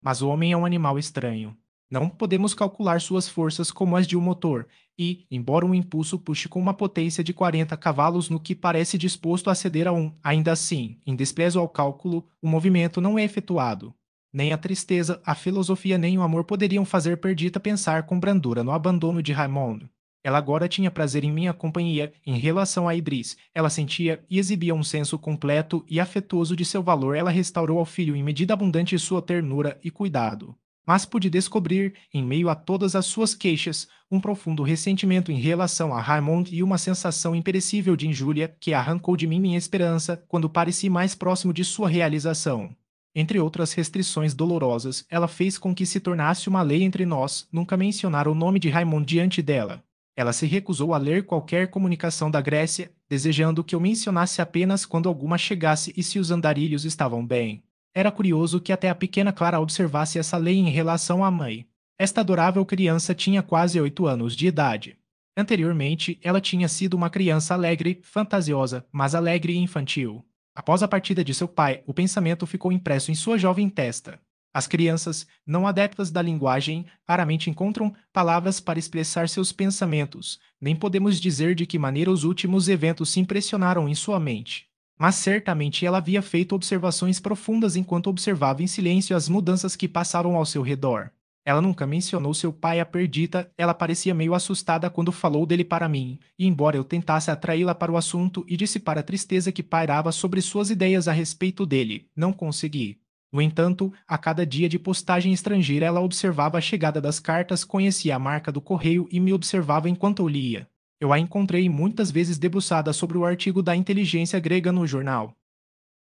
[SPEAKER 1] Mas o homem é um animal estranho. Não podemos calcular suas forças como as de um motor, e, embora um impulso puxe com uma potência de 40 cavalos no que parece disposto a ceder a um, ainda assim, em desprezo ao cálculo, o movimento não é efetuado. Nem a tristeza, a filosofia nem o amor poderiam fazer Perdita pensar com brandura no abandono de Raymond. Ela agora tinha prazer em minha companhia. Em relação a Idris, ela sentia e exibia um senso completo e afetuoso de seu valor. Ela restaurou ao filho em medida abundante sua ternura e cuidado. Mas pude descobrir, em meio a todas as suas queixas, um profundo ressentimento em relação a Raymond e uma sensação imperecível de injúria que arrancou de mim minha esperança quando pareci mais próximo de sua realização. Entre outras restrições dolorosas, ela fez com que se tornasse uma lei entre nós nunca mencionar o nome de Raymond diante dela. Ela se recusou a ler qualquer comunicação da Grécia, desejando que eu mencionasse apenas quando alguma chegasse e se os andarilhos estavam bem. Era curioso que até a pequena Clara observasse essa lei em relação à mãe. Esta adorável criança tinha quase 8 anos de idade. Anteriormente, ela tinha sido uma criança alegre, fantasiosa, mas alegre e infantil. Após a partida de seu pai, o pensamento ficou impresso em sua jovem testa. As crianças, não adeptas da linguagem, raramente encontram palavras para expressar seus pensamentos, nem podemos dizer de que maneira os últimos eventos se impressionaram em sua mente. Mas certamente ela havia feito observações profundas enquanto observava em silêncio as mudanças que passaram ao seu redor. Ela nunca mencionou seu pai a Perdita. Ela parecia meio assustada quando falou dele para mim, e embora eu tentasse atraí-la para o assunto e dissipar a tristeza que pairava sobre suas ideias a respeito dele, não consegui. No entanto, a cada dia de postagem estrangeira ela observava a chegada das cartas, conhecia a marca do correio e me observava enquanto eu lia. Eu a encontrei muitas vezes debruçada sobre o artigo da inteligência grega no jornal.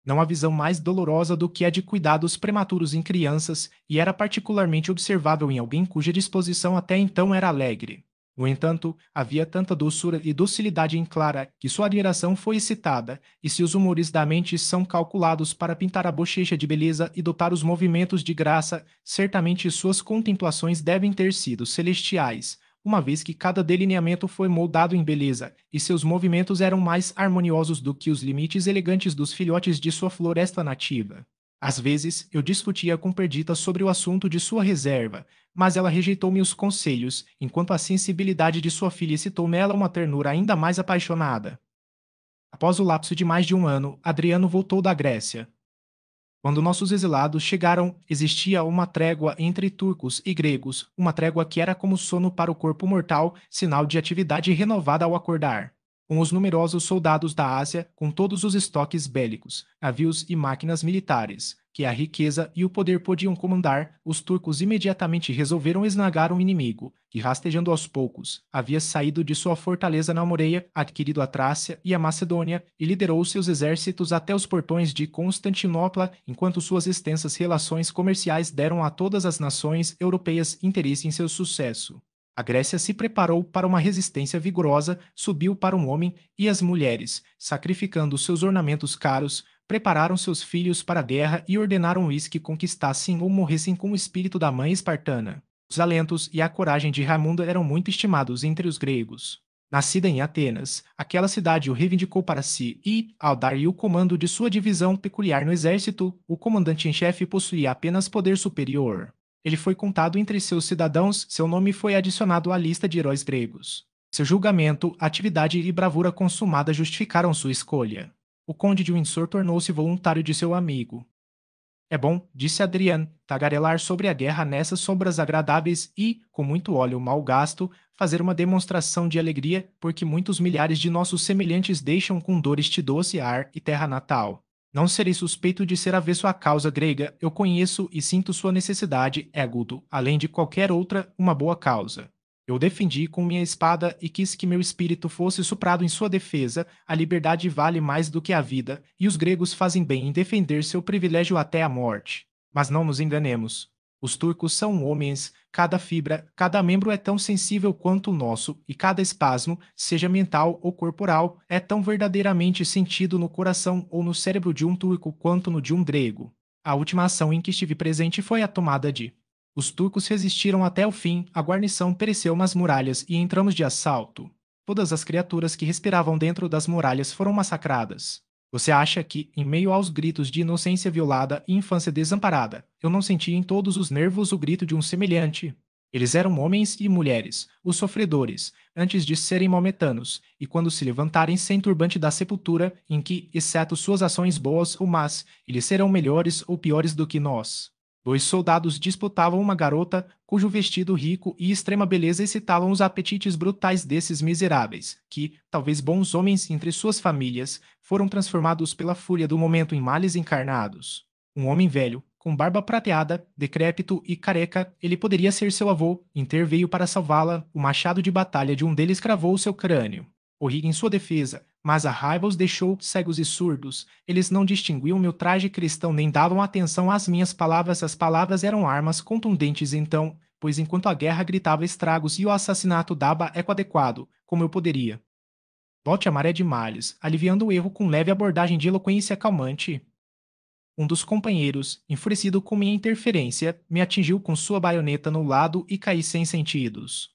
[SPEAKER 1] Não há visão mais dolorosa do que a de cuidados prematuros em crianças, e era particularmente observável em alguém cuja disposição até então era alegre. No entanto, havia tanta doçura e docilidade em Clara que sua admiração foi excitada, e se os humores da mente são calculados para pintar a bochecha de beleza e dotar os movimentos de graça, certamente suas contemplações devem ter sido celestiais, uma vez que cada delineamento foi moldado em beleza, e seus movimentos eram mais harmoniosos do que os limites elegantes dos filhotes de sua floresta nativa. Às vezes, eu discutia com Perdita sobre o assunto de sua reserva, mas ela rejeitou meus conselhos, enquanto a sensibilidade de sua filha excitou nela uma ternura ainda mais apaixonada. Após o lapso de mais de um ano, Adriano voltou da Grécia. Quando nossos exilados chegaram, existia uma trégua entre turcos e gregos, uma trégua que era como sono para o corpo mortal, sinal de atividade renovada ao acordar. Com os numerosos soldados da Ásia, com todos os estoques bélicos, navios e máquinas militares, que a riqueza e o poder podiam comandar, os turcos imediatamente resolveram esmagar o inimigo, que, rastejando aos poucos, havia saído de sua fortaleza na Moreia, adquirido a Trácia e a Macedônia, e liderou seus exércitos até os portões de Constantinopla, enquanto suas extensas relações comerciais deram a todas as nações europeias interesse em seu sucesso. A Grécia se preparou para uma resistência vigorosa, subiu para um homem, e as mulheres, sacrificando seus ornamentos caros, prepararam seus filhos para a guerra e ordenaram-lhes que conquistassem ou morressem com o espírito da mãe espartana. Os alentos e a coragem de Raimundo eram muito estimados entre os gregos. Nascida em Atenas, aquela cidade o reivindicou para si e, ao dar-lhe o comando de sua divisão peculiar no exército, o comandante em chefe possuía apenas poder superior. Ele foi contado entre seus cidadãos, seu nome foi adicionado à lista de heróis gregos. Seu julgamento, atividade e bravura consumada justificaram sua escolha. O conde de Windsor tornou-se voluntário de seu amigo. É bom, disse Adrian, tagarelar sobre a guerra nessas sombras agradáveis e, com muito óleo mal gasto, fazer uma demonstração de alegria, porque muitos milhares de nossos semelhantes deixam com dor este doce ar e terra natal. Não serei suspeito de ser avesso à causa grega, eu conheço e sinto sua necessidade, Égudo, além de qualquer outra, uma boa causa. Eu defendi com minha espada e quis que meu espírito fosse soprado em sua defesa. A liberdade vale mais do que a vida, e os gregos fazem bem em defender seu privilégio até a morte. Mas não nos enganemos. Os turcos são homens, cada fibra, cada membro é tão sensível quanto o nosso, e cada espasmo, seja mental ou corporal, é tão verdadeiramente sentido no coração ou no cérebro de um turco quanto no de um grego. A última ação em que estive presente foi a tomada de. Os turcos resistiram até o fim, a guarnição pereceu nas muralhas e entramos de assalto. Todas as criaturas que respiravam dentro das muralhas foram massacradas. Você acha que, em meio aos gritos de inocência violada e infância desamparada, eu não senti em todos os nervos o grito de um semelhante? Eles eram homens e mulheres, os sofredores, antes de serem maometanos, e quando se levantarem sem turbante da sepultura, em que, exceto suas ações boas ou más, eles serão melhores ou piores do que nós. Dois soldados disputavam uma garota cujo vestido rico e extrema beleza excitavam os apetites brutais desses miseráveis, que, talvez bons homens entre suas famílias, foram transformados pela fúria do momento em males encarnados. Um homem velho, com barba prateada, decrépito e careca, ele poderia ser seu avô, interveio para salvá-la, o machado de batalha de um deles cravou seu crânio. Corri em sua defesa, mas a raiva os deixou cegos e surdos. Eles não distinguiam meu traje cristão nem davam atenção às minhas palavras. As palavras eram armas contundentes então, pois enquanto a guerra gritava estragos e o assassinato dava eco adequado, como eu poderia. Volte a maré de males, aliviando o erro com leve abordagem de eloquência calmante. Um dos companheiros, enfurecido com minha interferência, me atingiu com sua baioneta no lado e caí sem sentidos.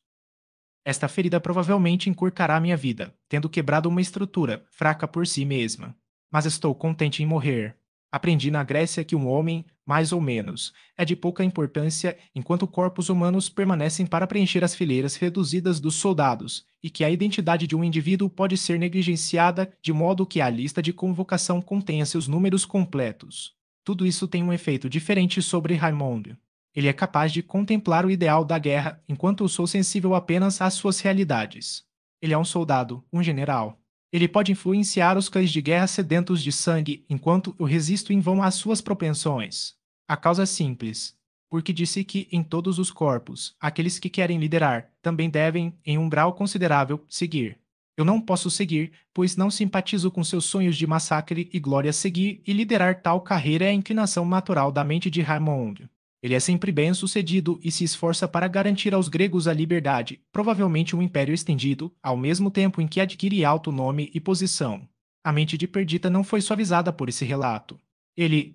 [SPEAKER 1] Esta ferida provavelmente encurtará minha vida, tendo quebrado uma estrutura, fraca por si mesma. Mas estou contente em morrer. Aprendi na Grécia que um homem, mais ou menos, é de pouca importância enquanto corpos humanos permanecem para preencher as fileiras reduzidas dos soldados, e que a identidade de um indivíduo pode ser negligenciada de modo que a lista de convocação contenha seus números completos. Tudo isso tem um efeito diferente sobre Raymond. Ele é capaz de contemplar o ideal da guerra, enquanto eu sou sensível apenas às suas realidades. Ele é um soldado, um general. Ele pode influenciar os cães de guerra sedentos de sangue, enquanto eu resisto em vão às suas propensões. A causa é simples. Porque disse que, em todos os corpos, aqueles que querem liderar também devem, em um grau considerável, seguir. Eu não posso seguir, pois não simpatizo com seus sonhos de massacre e glória. Seguir e liderar tal carreira é a inclinação natural da mente de Raymond. Ele é sempre bem-sucedido e se esforça para garantir aos gregos a liberdade, provavelmente um império estendido, ao mesmo tempo em que adquire alto nome e posição. A mente de Perdita não foi suavizada por esse relato.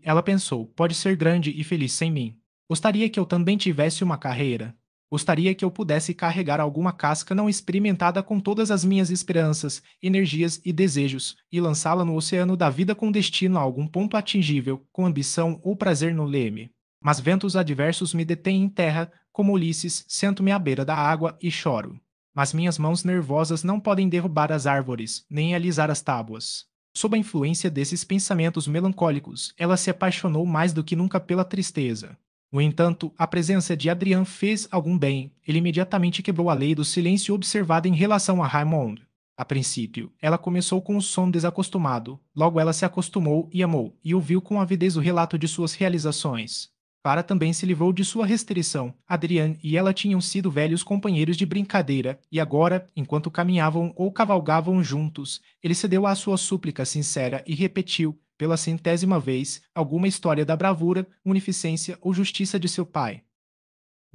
[SPEAKER 1] Ela pensou, pode ser grande e feliz sem mim. Gostaria que eu também tivesse uma carreira. Gostaria que eu pudesse carregar alguma casca não experimentada com todas as minhas esperanças, energias e desejos, e lançá-la no oceano da vida com destino a algum ponto atingível, com ambição ou prazer no leme. Mas ventos adversos me detêm em terra, como Ulisses, sento-me à beira da água e choro. Mas minhas mãos nervosas não podem derrubar as árvores, nem alisar as tábuas. Sob a influência desses pensamentos melancólicos, ela se apaixonou mais do que nunca pela tristeza. No entanto, a presença de Adrian fez algum bem. Ele imediatamente quebrou a lei do silêncio observada em relação a Raymond. A princípio, ela começou com o som desacostumado, logo ela se acostumou e amou, e ouviu com avidez o relato de suas realizações. Clara também se livrou de sua restrição. Adrian e ela tinham sido velhos companheiros de brincadeira, e agora, enquanto caminhavam ou cavalgavam juntos, ele cedeu à sua súplica sincera e repetiu, pela 100ª vez, alguma história da bravura, munificência ou justiça de seu pai.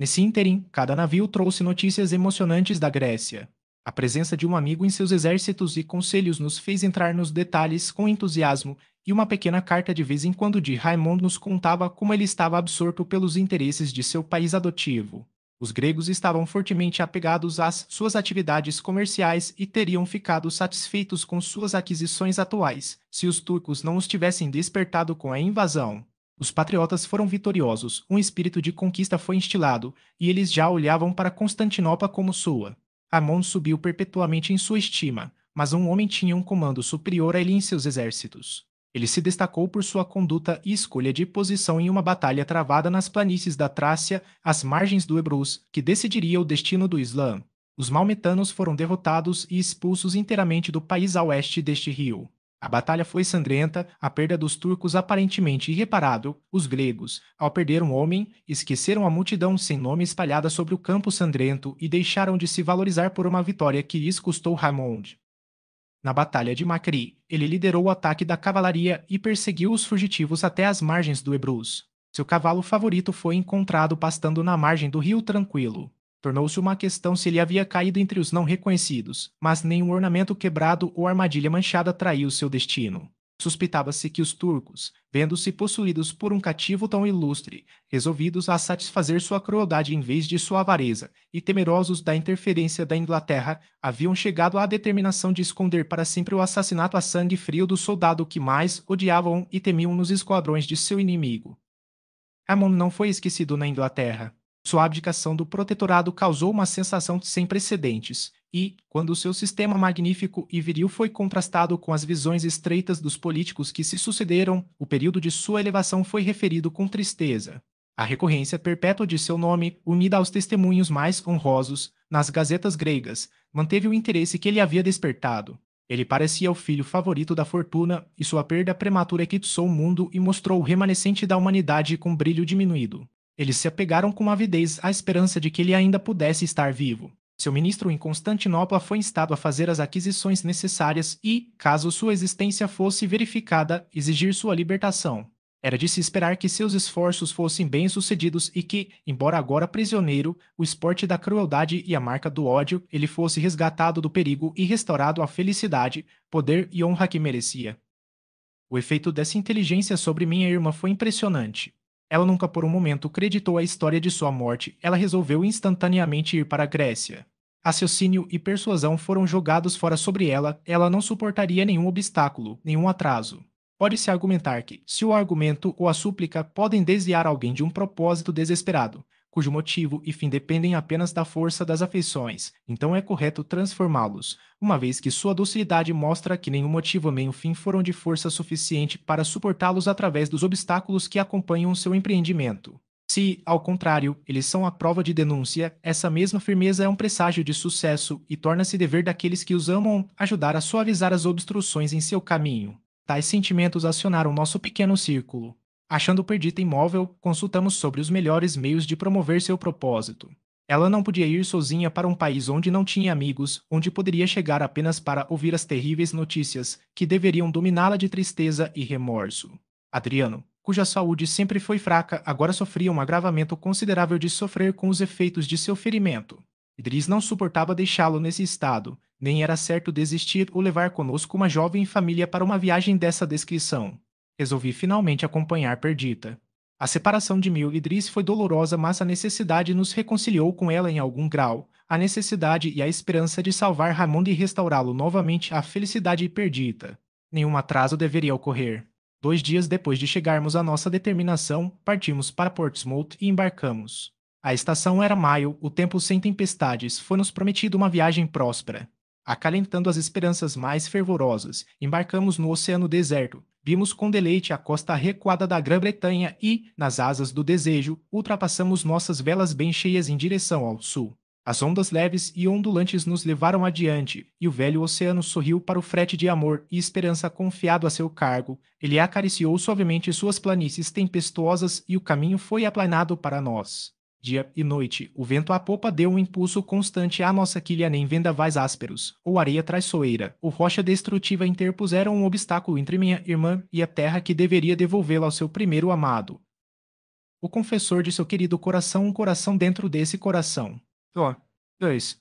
[SPEAKER 1] Nesse ínterim, cada navio trouxe notícias emocionantes da Grécia. A presença de um amigo em seus exércitos e conselhos nos fez entrar nos detalhes com entusiasmo, e uma pequena carta de vez em quando de Raymond nos contava como ele estava absorto pelos interesses de seu país adotivo. Os gregos estavam fortemente apegados às suas atividades comerciais e teriam ficado satisfeitos com suas aquisições atuais, se os turcos não os tivessem despertado com a invasão. Os patriotas foram vitoriosos, um espírito de conquista foi instilado, e eles já olhavam para Constantinopla como sua. Amon subiu perpetuamente em sua estima, mas um homem tinha um comando superior a ele em seus exércitos. Ele se destacou por sua conduta e escolha de posição em uma batalha travada nas planícies da Trácia, às margens do Ebrus, que decidiria o destino do Islã. Os maometanos foram derrotados e expulsos inteiramente do país a oeste deste rio. A batalha foi sangrenta, a perda dos turcos aparentemente irreparável. Os gregos, ao perder um homem, esqueceram a multidão sem nome espalhada sobre o campo sangrento e deixaram de se valorizar por uma vitória que lhes custou Raymond. Na Batalha de Macri, ele liderou o ataque da cavalaria e perseguiu os fugitivos até as margens do Ebrus. Seu cavalo favorito foi encontrado pastando na margem do rio Tranquilo. Tornou-se uma questão se ele havia caído entre os não reconhecidos, mas nenhum ornamento quebrado ou armadilha manchada traiu seu destino. Suspeitava-se que os turcos, vendo-se possuídos por um cativo tão ilustre, resolvidos a satisfazer sua crueldade em vez de sua avareza, e temerosos da interferência da Inglaterra, haviam chegado à determinação de esconder para sempre o assassinato a sangue frio do soldado que mais odiavam e temiam nos esquadrões de seu inimigo. Hammond não foi esquecido na Inglaterra. Sua abdicação do protetorado causou uma sensação sem precedentes, e, quando seu sistema magnífico e viril foi contrastado com as visões estreitas dos políticos que se sucederam, o período de sua elevação foi referido com tristeza. A recorrência perpétua de seu nome, unida aos testemunhos mais honrosos, nas gazetas gregas, manteve o interesse que ele havia despertado. Ele parecia o filho favorito da fortuna, e sua perda prematura eclipsou o mundo e mostrou o remanescente da humanidade com brilho diminuído. Eles se apegaram com avidez à esperança de que ele ainda pudesse estar vivo. Seu ministro em Constantinopla foi instado a fazer as aquisições necessárias e, caso sua existência fosse verificada, exigir sua libertação. Era de se esperar que seus esforços fossem bem-sucedidos e que, embora agora prisioneiro, o esporte da crueldade e a marca do ódio, ele fosse resgatado do perigo e restaurado à felicidade, poder e honra que merecia. O efeito dessa inteligência sobre minha irmã foi impressionante. Ela nunca por um momento creditou a história de sua morte, ela resolveu instantaneamente ir para a Grécia. Raciocínio e persuasão foram jogados fora sobre ela, ela não suportaria nenhum obstáculo, nenhum atraso. Pode-se argumentar que, se o argumento ou a súplica podem desviar alguém de um propósito desesperado, cujo motivo e fim dependem apenas da força das afeições, então é correto transformá-los, uma vez que sua docilidade mostra que nenhum motivo nem o fim foram de força suficiente para suportá-los através dos obstáculos que acompanham seu empreendimento. Se, ao contrário, eles são a prova de denúncia, essa mesma firmeza é um presságio de sucesso e torna-se dever daqueles que os amam ajudar a suavizar as obstruções em seu caminho. Tais sentimentos acionaram nosso pequeno círculo. Achando Perdita imóvel, consultamos sobre os melhores meios de promover seu propósito. Ela não podia ir sozinha para um país onde não tinha amigos, onde poderia chegar apenas para ouvir as terríveis notícias que deveriam dominá-la de tristeza e remorso. Adriano, cuja saúde sempre foi fraca, agora sofria um agravamento considerável de sofrer com os efeitos de seu ferimento. Idris não suportava deixá-lo nesse estado, nem era certo desistir ou levar conosco uma jovem família para uma viagem dessa descrição. Resolvi finalmente acompanhar Perdita. A separação de mim e Idris foi dolorosa, mas a necessidade nos reconciliou com ela em algum grau. A necessidade e a esperança de salvar Ramon e restaurá-lo novamente à felicidade perdida. Nenhum atraso deveria ocorrer. 2 dias depois de chegarmos à nossa determinação, partimos para Portsmouth e embarcamos. A estação era maio, o tempo sem tempestades, foi-nos prometido uma viagem próspera. Acalentando as esperanças mais fervorosas, embarcamos no oceano deserto, vimos com deleite a costa recuada da Grã-Bretanha e, nas asas do desejo, ultrapassamos nossas velas bem cheias em direção ao sul. As ondas leves e ondulantes nos levaram adiante, e o velho oceano sorriu para o frete de amor e esperança confiado a seu cargo. Ele acariciou suavemente suas planícies tempestuosas e o caminho foi aplanado para nós. Dia e noite, o vento à popa deu um impulso constante à nossa quilha nem vendavais ásperos, ou areia traiçoeira, ou rocha destrutiva interpuseram um obstáculo entre minha irmã e a terra que deveria devolvê-la ao seu primeiro amado. O confessor de seu querido coração, um coração dentro desse coração. Ó. 2.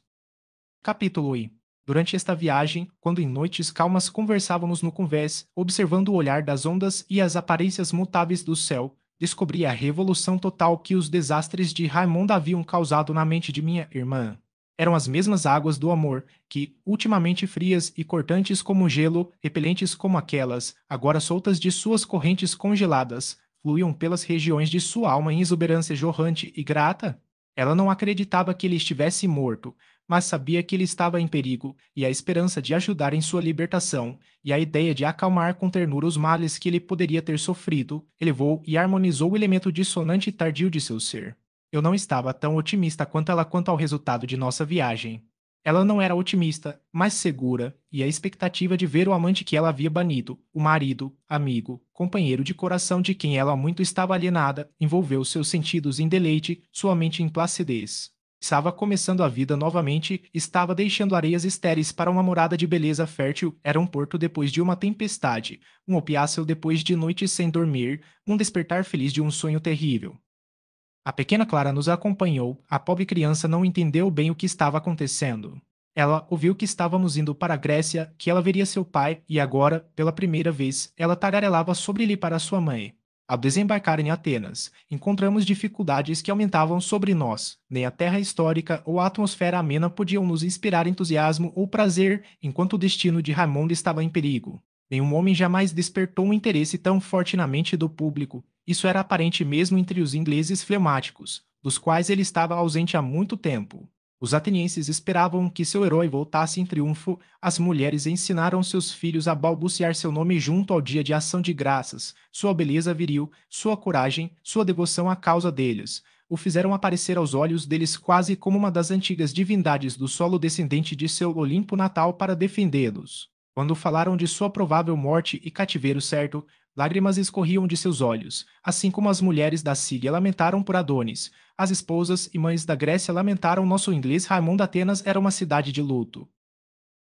[SPEAKER 1] Capítulo I. Durante esta viagem, quando em noites calmas conversávamos no convés, observando o olhar das ondas e as aparências mutáveis do céu, descobri a revolução total que os desastres de Raimundo haviam causado na mente de minha irmã. Eram as mesmas águas do amor, que, ultimamente frias e cortantes como o gelo, repelentes como aquelas, agora soltas de suas correntes congeladas, fluíam pelas regiões de sua alma em exuberância jorrante e grata? Ela não acreditava que ele estivesse morto, mas sabia que ele estava em perigo, e a esperança de ajudar em sua libertação, e a ideia de acalmar com ternura os males que ele poderia ter sofrido, elevou e harmonizou o elemento dissonante e tardio de seu ser. Eu não estava tão otimista quanto ela quanto ao resultado de nossa viagem. Ela não era otimista, mas segura, e a expectativa de ver o amante que ela havia banido, o marido, amigo, companheiro de coração de quem ela muito estava alienada, envolveu seus sentidos em deleite, sua mente em placidez. Estava começando a vida novamente, estava deixando areias estéreis para uma morada de beleza fértil, era um porto depois de uma tempestade, um opiáceo depois de noites sem dormir, um despertar feliz de um sonho terrível. A pequena Clara nos acompanhou, a pobre criança não entendeu bem o que estava acontecendo. Ela ouviu que estávamos indo para a Grécia, que ela veria seu pai, e agora, pela primeira vez, ela tagarelava sobre ele para sua mãe. Ao desembarcar em Atenas, encontramos dificuldades que aumentavam sobre nós. Nem a terra histórica ou a atmosfera amena podiam nos inspirar entusiasmo ou prazer enquanto o destino de Raimundo estava em perigo. Nenhum homem jamais despertou um interesse tão forte na mente do público. Isso era aparente mesmo entre os ingleses fleumáticos, dos quais ele estava ausente há muito tempo. Os atenienses esperavam que seu herói voltasse em triunfo, as mulheres ensinaram seus filhos a balbuciar seu nome junto ao dia de ação de graças, sua beleza viril, sua coragem, sua devoção à causa deles. O fizeram aparecer aos olhos deles quase como uma das antigas divindades do solo descendente de seu Olimpo natal para defendê-los. Quando falaram de sua provável morte e cativeiro certo, lágrimas escorriam de seus olhos, assim como as mulheres da Síria lamentaram por Adonis. As esposas e mães da Grécia lamentaram nosso inglês Raimundo. Atenas era uma cidade de luto.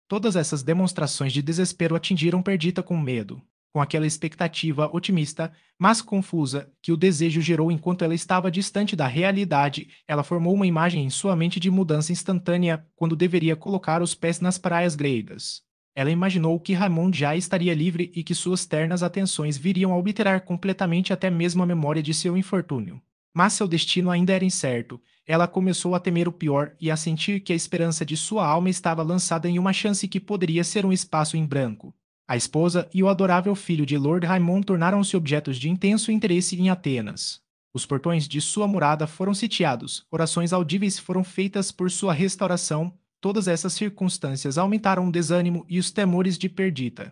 [SPEAKER 1] Todas essas demonstrações de desespero atingiram Perdita com medo, com aquela expectativa otimista, mas confusa, que o desejo gerou enquanto ela estava distante da realidade. Ela formou uma imagem em sua mente de mudança instantânea quando deveria colocar os pés nas praias gregas. Ela imaginou que Raimundo já estaria livre e que suas ternas atenções viriam a obliterar completamente até mesmo a memória de seu infortúnio. Mas seu destino ainda era incerto. Ela começou a temer o pior e a sentir que a esperança de sua alma estava lançada em uma chance que poderia ser um espaço em branco. A esposa e o adorável filho de Lord Raymond tornaram-se objetos de intenso interesse em Atenas. Os portões de sua morada foram sitiados, orações audíveis foram feitas por sua restauração. Todas essas circunstâncias aumentaram o desânimo e os temores de Perdita.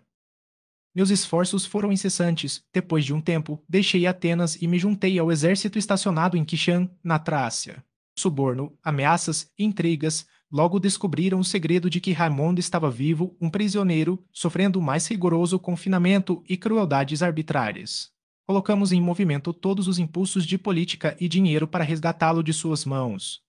[SPEAKER 1] Meus esforços foram incessantes. Depois de um tempo, deixei Atenas e me juntei ao exército estacionado em Kishan, na Trácia. Suborno, ameaças e intrigas logo descobriram o segredo de que Raimundo estava vivo, um prisioneiro, sofrendo o mais rigoroso confinamento e crueldades arbitrárias. Colocamos em movimento todos os impulsos de política e dinheiro para resgatá-lo de suas mãos.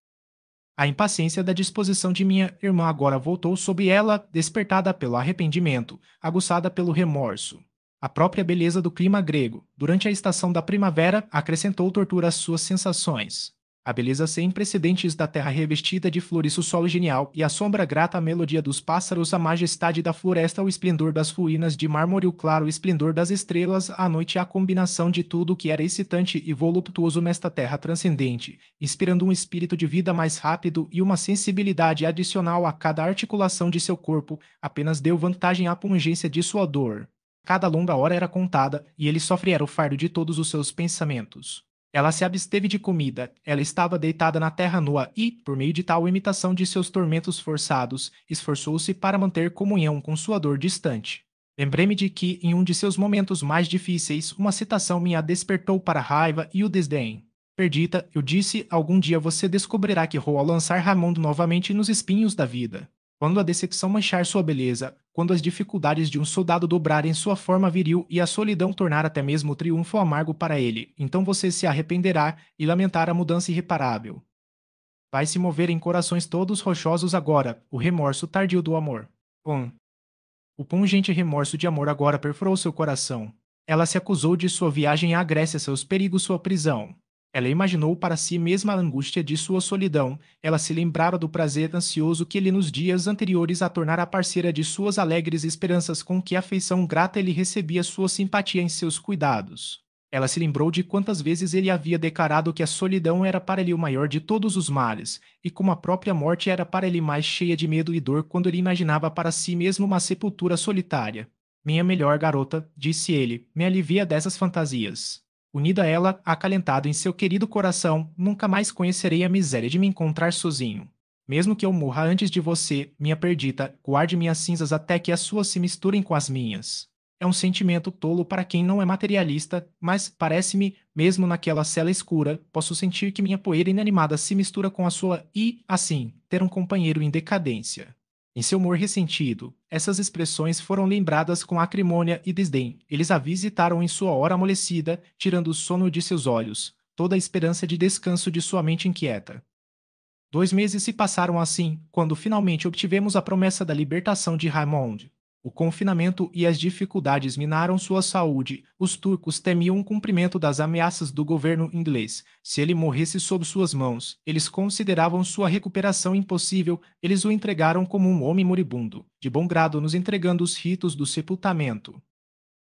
[SPEAKER 1] A impaciência da disposição de minha irmã agora voltou sobre ela, despertada pelo arrependimento, aguçada pelo remorso. A própria beleza do clima grego, durante a estação da primavera, acrescentou tortura às suas sensações. A beleza sem precedentes da terra revestida de flores, o solo genial e a sombra grata, a melodia dos pássaros, a majestade da floresta, o esplendor das ruínas de mármore, o claro esplendor das estrelas, a noite, a combinação de tudo o que era excitante e voluptuoso nesta terra transcendente, inspirando um espírito de vida mais rápido e uma sensibilidade adicional a cada articulação de seu corpo, apenas deu vantagem à pungência de sua dor. Cada longa hora era contada, e ele sofria o fardo de todos os seus pensamentos. Ela se absteve de comida, ela estava deitada na terra nua e, por meio de tal imitação de seus tormentos forçados, esforçou-se para manter comunhão com sua dor distante. Lembrei-me de que, em um de seus momentos mais difíceis, uma citação minha a despertou para a raiva e o desdém. Perdita, eu disse, algum dia você descobrirá que errou ao lançar Raimundo novamente nos espinhos da vida. Quando a decepção manchar sua beleza, quando as dificuldades de um soldado dobrarem sua forma viril e a solidão tornar até mesmo o triunfo amargo para ele, então você se arrependerá e lamentar a mudança irreparável. Vai se mover em corações todos rochosos agora, o remorso tardio do amor. O pungente remorso de amor agora perfurou seu coração. Ela se acusou de sua viagem à Grécia, seus perigos, sua prisão. Ela imaginou para si mesma a angústia de sua solidão. Ela se lembrara do prazer ansioso que ele nos dias anteriores a tornar a parceira de suas alegres esperanças, com que afeição grata ele recebia sua simpatia em seus cuidados. Ela se lembrou de quantas vezes ele havia declarado que a solidão era para ele o maior de todos os males, e como a própria morte era para ele mais cheia de medo e dor quando ele imaginava para si mesmo uma sepultura solitária. Minha melhor garota, disse ele, me alivia dessas fantasias. Unido a ela, acalentado em seu querido coração, nunca mais conhecerei a miséria de me encontrar sozinho. Mesmo que eu morra antes de você, minha perdita, guarde minhas cinzas até que as suas se misturem com as minhas. É um sentimento tolo para quem não é materialista, mas parece-me, mesmo naquela cela escura, posso sentir que minha poeira inanimada se mistura com a sua e, assim, ter um companheiro em decadência. Em seu humor ressentido, essas expressões foram lembradas com acrimônia e desdém. Eles a visitaram em sua hora amolecida, tirando o sono de seus olhos, toda a esperança de descanso de sua mente inquieta. 2 meses se passaram assim, quando finalmente obtivemos a promessa da libertação de Raymond. O confinamento e as dificuldades minaram sua saúde. Os turcos temiam o cumprimento das ameaças do governo inglês. Se ele morresse sob suas mãos, eles consideravam sua recuperação impossível. Eles o entregaram como um homem moribundo, de bom grado nos entregando os ritos do sepultamento.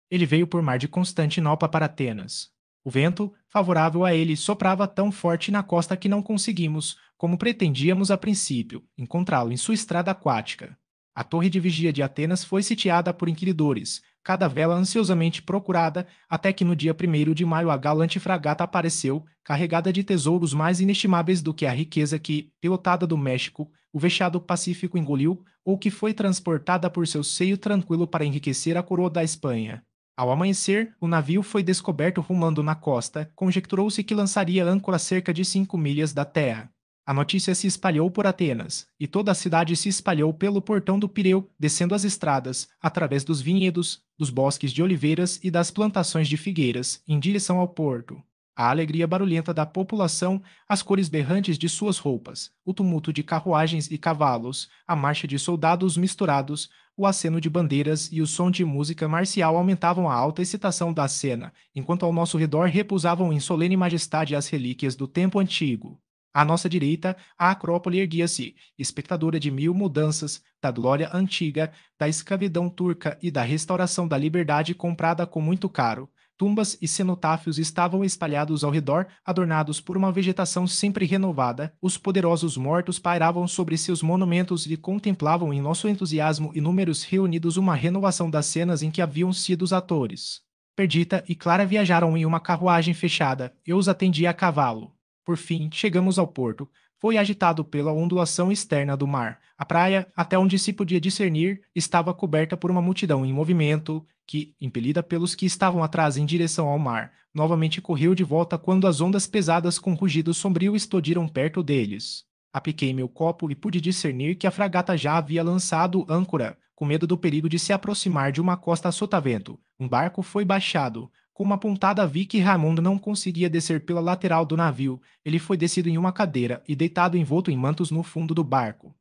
[SPEAKER 1] Ele veio por mar de Constantinopla para Atenas. O vento, favorável a ele, soprava tão forte na costa que não conseguimos, como pretendíamos a princípio, encontrá-lo em sua estrada aquática. A torre de vigia de Atenas foi sitiada por inquiridores, cada vela ansiosamente procurada, até que no dia 1º de maio a galante fragata apareceu, carregada de tesouros mais inestimáveis do que a riqueza que, pilotada do México, o vexado Pacífico engoliu, ou que foi transportada por seu seio tranquilo para enriquecer a coroa da Espanha. Ao amanhecer, o navio foi descoberto rumando na costa. Conjecturou-se que lançaria âncora a cerca de 5 milhas da terra. A notícia se espalhou por Atenas, e toda a cidade se espalhou pelo portão do Pireu, descendo as estradas, através dos vinhedos, dos bosques de oliveiras e das plantações de figueiras, em direção ao porto. A alegria barulhenta da população, as cores berrantes de suas roupas, o tumulto de carruagens e cavalos, a marcha de soldados misturados, o aceno de bandeiras e o som de música marcial aumentavam a alta excitação da cena, enquanto ao nosso redor repousavam em solene majestade as relíquias do tempo antigo. À nossa direita, a Acrópole erguia-se, espectadora de 1000 mudanças, da glória antiga, da escravidão turca e da restauração da liberdade comprada com muito caro. Tumbas e cenotáfios estavam espalhados ao redor, adornados por uma vegetação sempre renovada. Os poderosos mortos pairavam sobre seus monumentos e contemplavam em nosso entusiasmo inúmeros reunidos uma renovação das cenas em que haviam sido os atores. Perdita e Clara viajaram em uma carruagem fechada. Eu os atendi a cavalo. Por fim, chegamos ao porto. Foi agitado pela ondulação externa do mar. A praia, até onde se podia discernir, estava coberta por uma multidão em movimento que, impelida pelos que estavam atrás em direção ao mar, novamente correu de volta quando as ondas pesadas com rugido sombrio explodiram perto deles. Apiquei meu copo e pude discernir que a fragata já havia lançado âncora, com medo do perigo de se aproximar de uma costa a sotavento. Um barco foi baixado. Com uma pontada vi que Raimundo não conseguia descer pela lateral do navio. Ele foi descido em uma cadeira e deitado envolto em mantos no fundo do barco.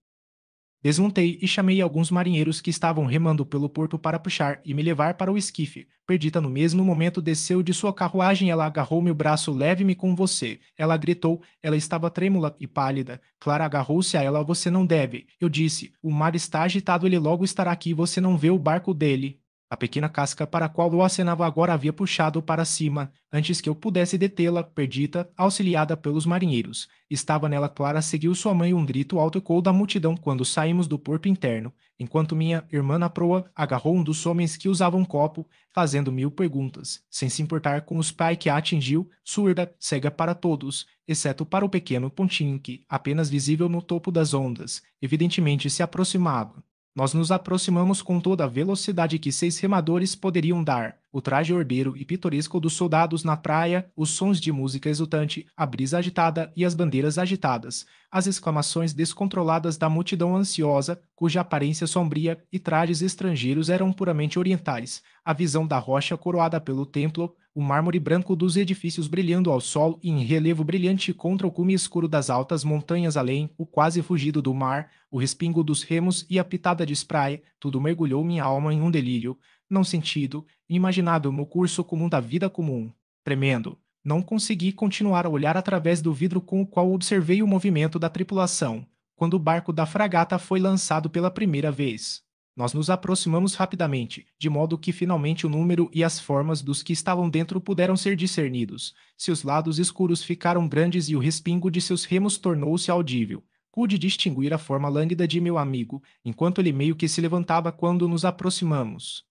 [SPEAKER 1] Desmontei e chamei alguns marinheiros que estavam remando pelo porto para puxar e me levar para o esquife. Perdita no mesmo momento desceu de sua carruagem. Ela agarrou meu braço. Leve-me com você. Ela gritou. Ela estava trêmula e pálida. Clara agarrou-se a ela. Você não deve. Eu disse. O mar está agitado. Ele logo estará aqui. Você não vê o barco dele. A pequena casca para a qual eu acenava agora havia puxado para cima, antes que eu pudesse detê-la. Perdita, auxiliada pelos marinheiros. Estava nela. Clara seguiu sua mãe. Um grito alto ecoou da multidão quando saímos do porto interno, enquanto minha irmã na proa agarrou um dos homens que usava um copo, fazendo 1000 perguntas, sem se importar com os pais que a atingiu, surda, cega para todos, exceto para o pequeno pontinho que, apenas visível no topo das ondas, evidentemente se aproximava. Nós nos aproximamos com toda a velocidade que 6 remadores poderiam dar. O traje orbeiro e pitoresco dos soldados na praia, os sons de música exultante, a brisa agitada e as bandeiras agitadas, as exclamações descontroladas da multidão ansiosa, cuja aparência sombria e trajes estrangeiros eram puramente orientais, a visão da rocha coroada pelo templo, o mármore branco dos edifícios brilhando ao sol e em relevo brilhante contra o cume escuro das altas montanhas além, o quase fugido do mar, o respingo dos remos e a pitada de spray, tudo mergulhou minha alma em um delírio, não sentido, imaginado no curso comum da vida comum. Tremendo, Não consegui continuar a olhar através do vidro com o qual observei o movimento da tripulação, quando o barco da fragata foi lançado pela primeira vez. Nós nos aproximamos rapidamente, de modo que finalmente o número e as formas dos que estavam dentro puderam ser discernidos. Seus lados escuros ficaram grandes e o respingo de seus remos tornou-se audível. Pude distinguir a forma lânguida de meu amigo, enquanto ele meio que se levantava quando nos aproximamos.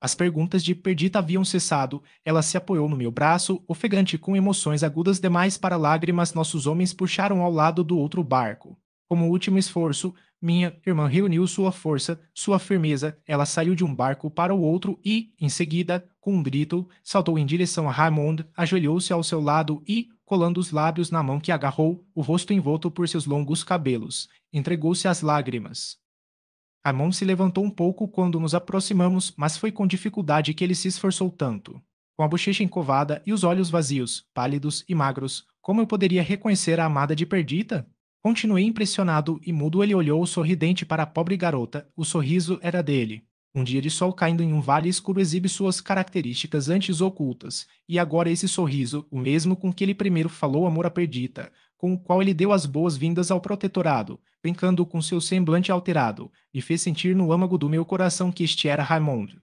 [SPEAKER 1] As perguntas de Perdita haviam cessado, ela se apoiou no meu braço, ofegante com emoções agudas demais para lágrimas. Nossos homens puxaram ao lado do outro barco. Como último esforço, minha irmã reuniu sua força, sua firmeza, ela saiu de um barco para o outro e, em seguida, com um grito, saltou em direção a Raymond, ajoelhou-se ao seu lado e, colando os lábios na mão que agarrou, o rosto envolto por seus longos cabelos, entregou-se às lágrimas. Ramon se levantou um pouco quando nos aproximamos, mas foi com dificuldade que ele se esforçou tanto. Com a bochecha encovada e os olhos vazios, pálidos e magros, como eu poderia reconhecer a amada de Perdita? Continuei impressionado e mudo ele olhou sorridente para a pobre garota, o sorriso era dele. Um dia de sol caindo em um vale escuro exibe suas características antes ocultas, e agora esse sorriso, o mesmo com que ele primeiro falou amor a Perdita, com o qual ele deu as boas-vindas ao protetorado, brincando com seu semblante alterado, e fez sentir no âmago do meu coração que este era Raymond.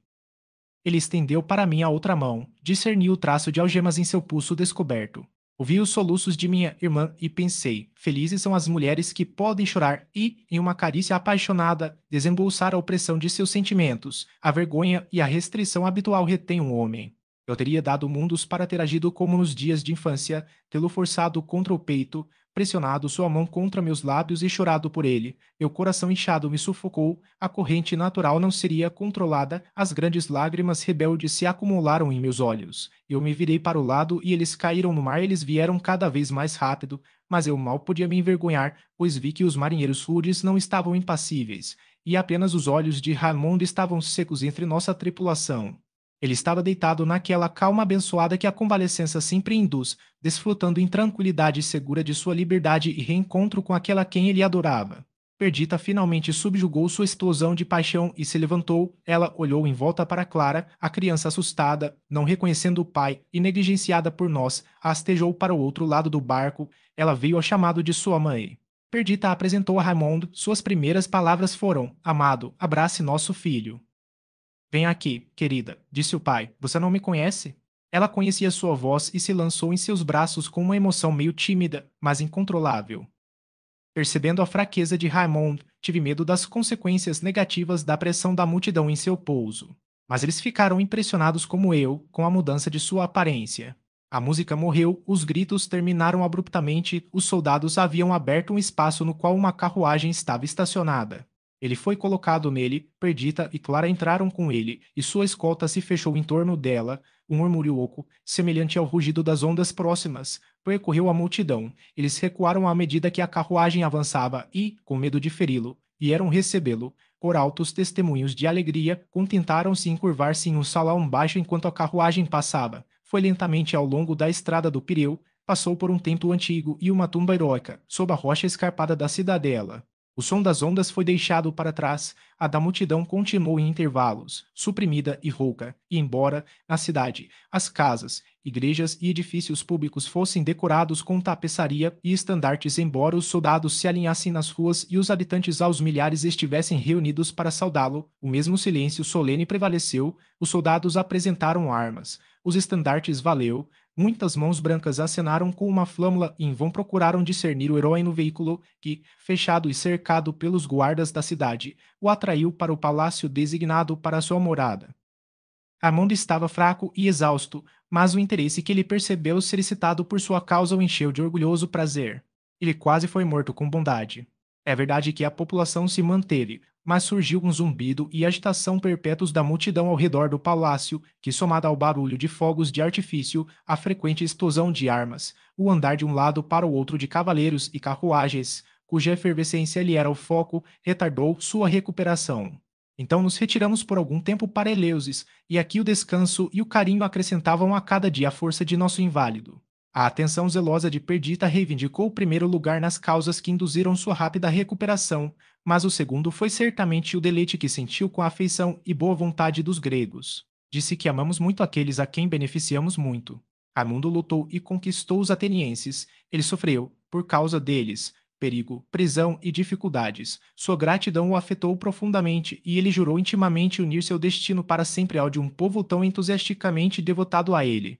[SPEAKER 1] Ele estendeu para mim a outra mão, discerni o traço de algemas em seu pulso descoberto. Ouvi os soluços de minha irmã e pensei: felizes são as mulheres que podem chorar e, em uma carícia apaixonada, desembolsar a opressão de seus sentimentos. A vergonha e a restrição habitual retêm um homem. Eu teria dado mundos para ter agido como nos dias de infância, tê-lo forçado contra o peito, pressionado sua mão contra meus lábios e chorado por ele. Meu coração inchado me sufocou, a corrente natural não seria controlada, as grandes lágrimas rebeldes se acumularam em meus olhos. Eu me virei para o lado e eles caíram no mar. Eles vieram cada vez mais rápido, mas eu mal podia me envergonhar, pois vi que os marinheiros rudes não estavam impassíveis, e apenas os olhos de Raimundo estavam secos entre nossa tripulação. Ele estava deitado naquela calma abençoada que a convalescença sempre induz, desfrutando em tranquilidade segura de sua liberdade e reencontro com aquela a quem ele adorava. Perdita finalmente subjugou sua explosão de paixão e se levantou. Ela olhou em volta para Clara, a criança assustada, não reconhecendo o pai e negligenciada por nós, a hastejou para o outro lado do barco. Ela veio ao chamado de sua mãe. Perdita apresentou a Raimundo. Suas primeiras palavras foram: Amado, abrace nosso filho. Venha aqui, querida, disse o pai. Você não me conhece? Ela conhecia sua voz e se lançou em seus braços com uma emoção meio tímida, mas incontrolável. Percebendo a fraqueza de Raymond, tive medo das consequências negativas da pressão da multidão em seu pouso. Mas eles ficaram impressionados como eu com a mudança de sua aparência. A música morreu, os gritos terminaram abruptamente, os soldados haviam aberto um espaço no qual uma carruagem estava estacionada. Ele foi colocado nele, Perdita e Clara entraram com ele, e sua escolta se fechou em torno dela. Um murmúrio oco, semelhante ao rugido das ondas próximas, percorreu a multidão. Eles recuaram à medida que a carruagem avançava e, com medo de feri-lo, vieram recebê-lo. Por altos testemunhos de alegria, contentaram-se em curvar-se em um salão baixo enquanto a carruagem passava. Foi lentamente ao longo da estrada do Pireu, passou por um templo antigo e uma tumba heróica, sob a rocha escarpada da cidadela. O som das ondas foi deixado para trás, a da multidão continuou em intervalos, suprimida e rouca, e embora, na cidade, as casas, igrejas e edifícios públicos fossem decorados com tapeçaria e estandartes, embora os soldados se alinhassem nas ruas e os habitantes aos milhares estivessem reunidos para saudá-lo, o mesmo silêncio solene prevaleceu. Os soldados apresentaram armas, os estandartes valeu, muitas mãos brancas acenaram com uma flâmula e em vão procuraram discernir o herói no veículo que, fechado e cercado pelos guardas da cidade, o atraiu para o palácio designado para sua morada. Armando estava fraco e exausto, mas o interesse que ele percebeu ser excitado por sua causa o encheu de orgulhoso prazer. Ele quase foi morto com bondade. É verdade que a população se manteve, mas surgiu um zumbido e agitação perpétuos da multidão ao redor do palácio, que, somado ao barulho de fogos de artifício, à frequente explosão de armas, o andar de um lado para o outro de cavaleiros e carruagens, cuja efervescência lhe era o foco, retardou sua recuperação. Então nos retiramos por algum tempo para Eleusis, e aqui o descanso e o carinho acrescentavam a cada dia a força de nosso inválido. A atenção zelosa de Perdita reivindicou o primeiro lugar nas causas que induziram sua rápida recuperação, mas o segundo foi certamente o deleite que sentiu com a afeição e boa vontade dos gregos. Disse que amamos muito aqueles a quem beneficiamos muito. Raimundo lutou e conquistou os atenienses. Ele sofreu, por causa deles, perigo, prisão e dificuldades. Sua gratidão o afetou profundamente e ele jurou intimamente unir seu destino para sempre ao de um povo tão entusiasticamente devotado a ele.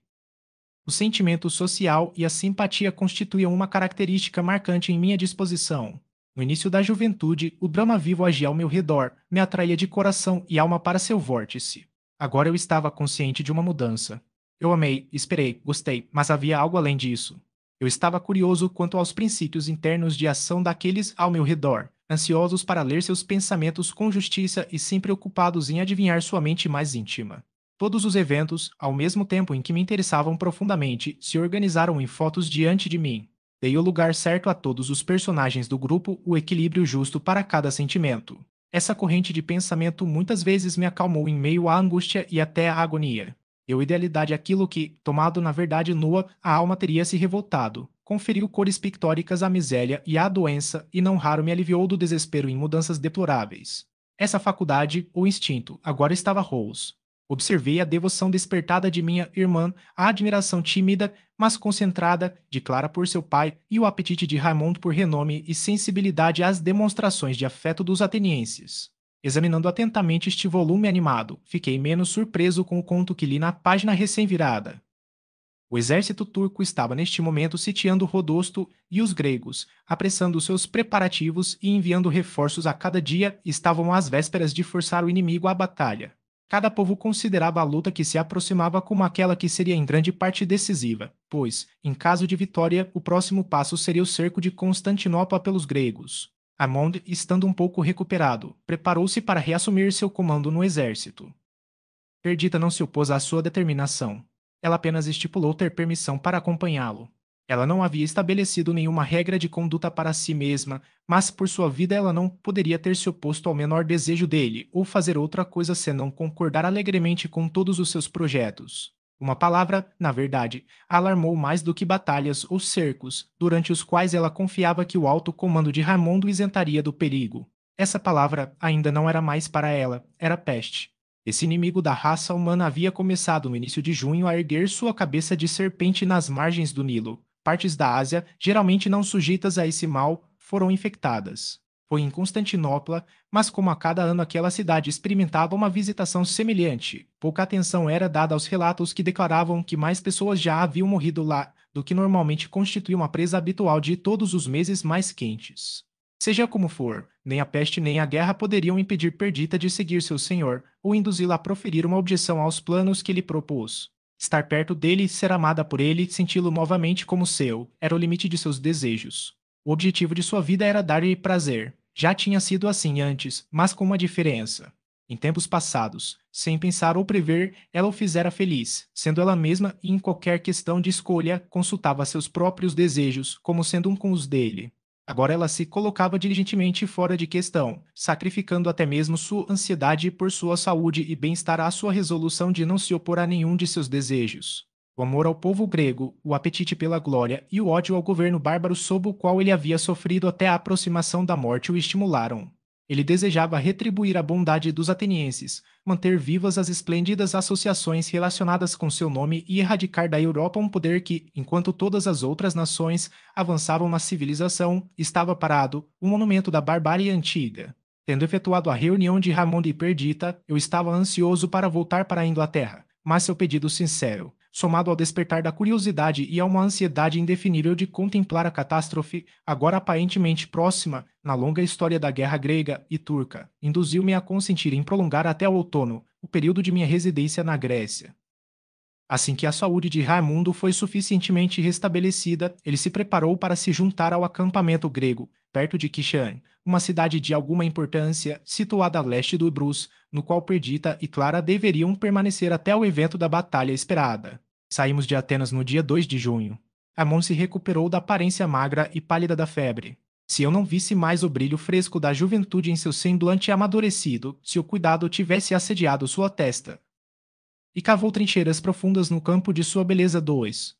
[SPEAKER 1] O sentimento social e a simpatia constituíam uma característica marcante em minha disposição. No início da juventude, o drama vivo agia ao meu redor, me atraía de coração e alma para seu vórtice. Agora eu estava consciente de uma mudança. Eu amei, esperei, gostei, mas havia algo além disso. Eu estava curioso quanto aos princípios internos de ação daqueles ao meu redor, ansiosos para ler seus pensamentos com justiça e sempre ocupados em adivinhar sua mente mais íntima. Todos os eventos, ao mesmo tempo em que me interessavam profundamente, se organizaram em fotos diante de mim. Dei o lugar certo a todos os personagens do grupo, o equilíbrio justo para cada sentimento. Essa corrente de pensamento muitas vezes me acalmou em meio à angústia e até à agonia. Deu idealidade àquilo que, tomado na verdade nua, a alma teria se revoltado. Conferiu cores pictóricas à miséria e à doença, e não raro me aliviou do desespero em mudanças deploráveis. Essa faculdade, ou instinto, agora estava Rose. Observei a devoção despertada de minha irmã, a admiração tímida, mas concentrada, de Clara por seu pai e o apetite de Raimundo por renome e sensibilidade às demonstrações de afeto dos atenienses. Examinando atentamente este volume animado, fiquei menos surpreso com o conto que li na página recém-virada. O exército turco estava neste momento sitiando Rodosto e os gregos, apressando seus preparativos e enviando reforços a cada dia, estavam às vésperas de forçar o inimigo à batalha. Cada povo considerava a luta que se aproximava como aquela que seria em grande parte decisiva, pois, em caso de vitória, o próximo passo seria o cerco de Constantinopla pelos gregos. Amond, estando um pouco recuperado, preparou-se para reassumir seu comando no exército. Perdita não se opôs à sua determinação. Ela apenas estipulou ter permissão para acompanhá-lo. Ela não havia estabelecido nenhuma regra de conduta para si mesma, mas por sua vida ela não poderia ter se oposto ao menor desejo dele, ou fazer outra coisa senão concordar alegremente com todos os seus projetos. Uma palavra, na verdade, a alarmou mais do que batalhas ou cercos, durante os quais ela confiava que o alto comando de Raimundo isentaria do perigo. Essa palavra ainda não era mais para ela, era peste. Esse inimigo da raça humana havia começado no início de junho a erguer sua cabeça de serpente nas margens do Nilo. Partes da Ásia, geralmente não sujeitas a esse mal, foram infectadas. Foi em Constantinopla, mas como a cada ano aquela cidade experimentava uma visitação semelhante, pouca atenção era dada aos relatos que declaravam que mais pessoas já haviam morrido lá do que normalmente constituía uma presa habitual de todos os meses mais quentes. Seja como for, nem a peste nem a guerra poderiam impedir Perdita de seguir seu senhor, ou induzi-la a proferir uma objeção aos planos que lhe propôs. Estar perto dele, ser amada por ele, senti-lo novamente como seu, era o limite de seus desejos. O objetivo de sua vida era dar-lhe prazer. Já tinha sido assim antes, mas com uma diferença. Em tempos passados, sem pensar ou prever, ela o fizera feliz, sendo ela mesma e em qualquer questão de escolha consultava seus próprios desejos, como sendo um com os dele. Agora ela se colocava diligentemente fora de questão, sacrificando até mesmo sua ansiedade por sua saúde e bem-estar à sua resolução de não se opor a nenhum de seus desejos. O amor ao povo grego, o apetite pela glória e o ódio ao governo bárbaro sob o qual ele havia sofrido até a aproximação da morte o estimularam. Ele desejava retribuir a bondade dos atenienses, manter vivas as esplêndidas associações relacionadas com seu nome e erradicar da Europa um poder que, enquanto todas as outras nações avançavam na civilização, estava parado, um monumento da barbárie antiga. Tendo efetuado a reunião de Raimundo e Perdita, eu estava ansioso para voltar para a Inglaterra, mas seu pedido sincero, somado ao despertar da curiosidade e a uma ansiedade indefinível de contemplar a catástrofe, agora aparentemente próxima, na longa história da guerra grega e turca, induziu-me a consentir em prolongar até o outono o período de minha residência na Grécia. Assim que a saúde de Raimundo foi suficientemente restabelecida, ele se preparou para se juntar ao acampamento grego, perto de Kishan, uma cidade de alguma importância situada a leste do Brus, no qual Perdita e Clara deveriam permanecer até o evento da batalha esperada. Saímos de Atenas no dia 2 de junho. Amon se recuperou da aparência magra e pálida da febre. Se eu não visse mais o brilho fresco da juventude em seu semblante amadurecido, se o cuidado tivesse assediado sua testa. E cavou trincheiras profundas no campo de sua beleza 2.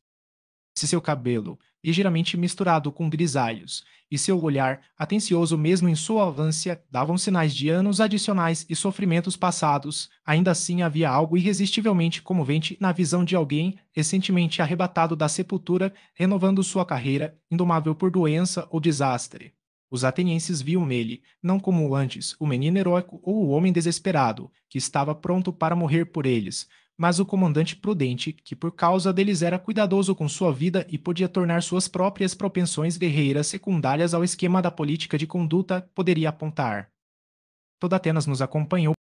[SPEAKER 1] Se seu cabelo, ligeiramente misturado com grisalhos, e seu olhar, atencioso mesmo em sua ânsia, davam sinais de anos adicionais e sofrimentos passados, ainda assim havia algo irresistivelmente comovente na visão de alguém recentemente arrebatado da sepultura, renovando sua carreira, indomável por doença ou desastre. Os atenienses viam nele, não como antes, o menino heróico ou o homem desesperado, que estava pronto para morrer por eles, mas o comandante prudente, que por causa deles era cuidadoso com sua vida e podia tornar suas próprias propensões guerreiras secundárias ao esquema da política de conduta, poderia apontar. Toda Atenas nos acompanhou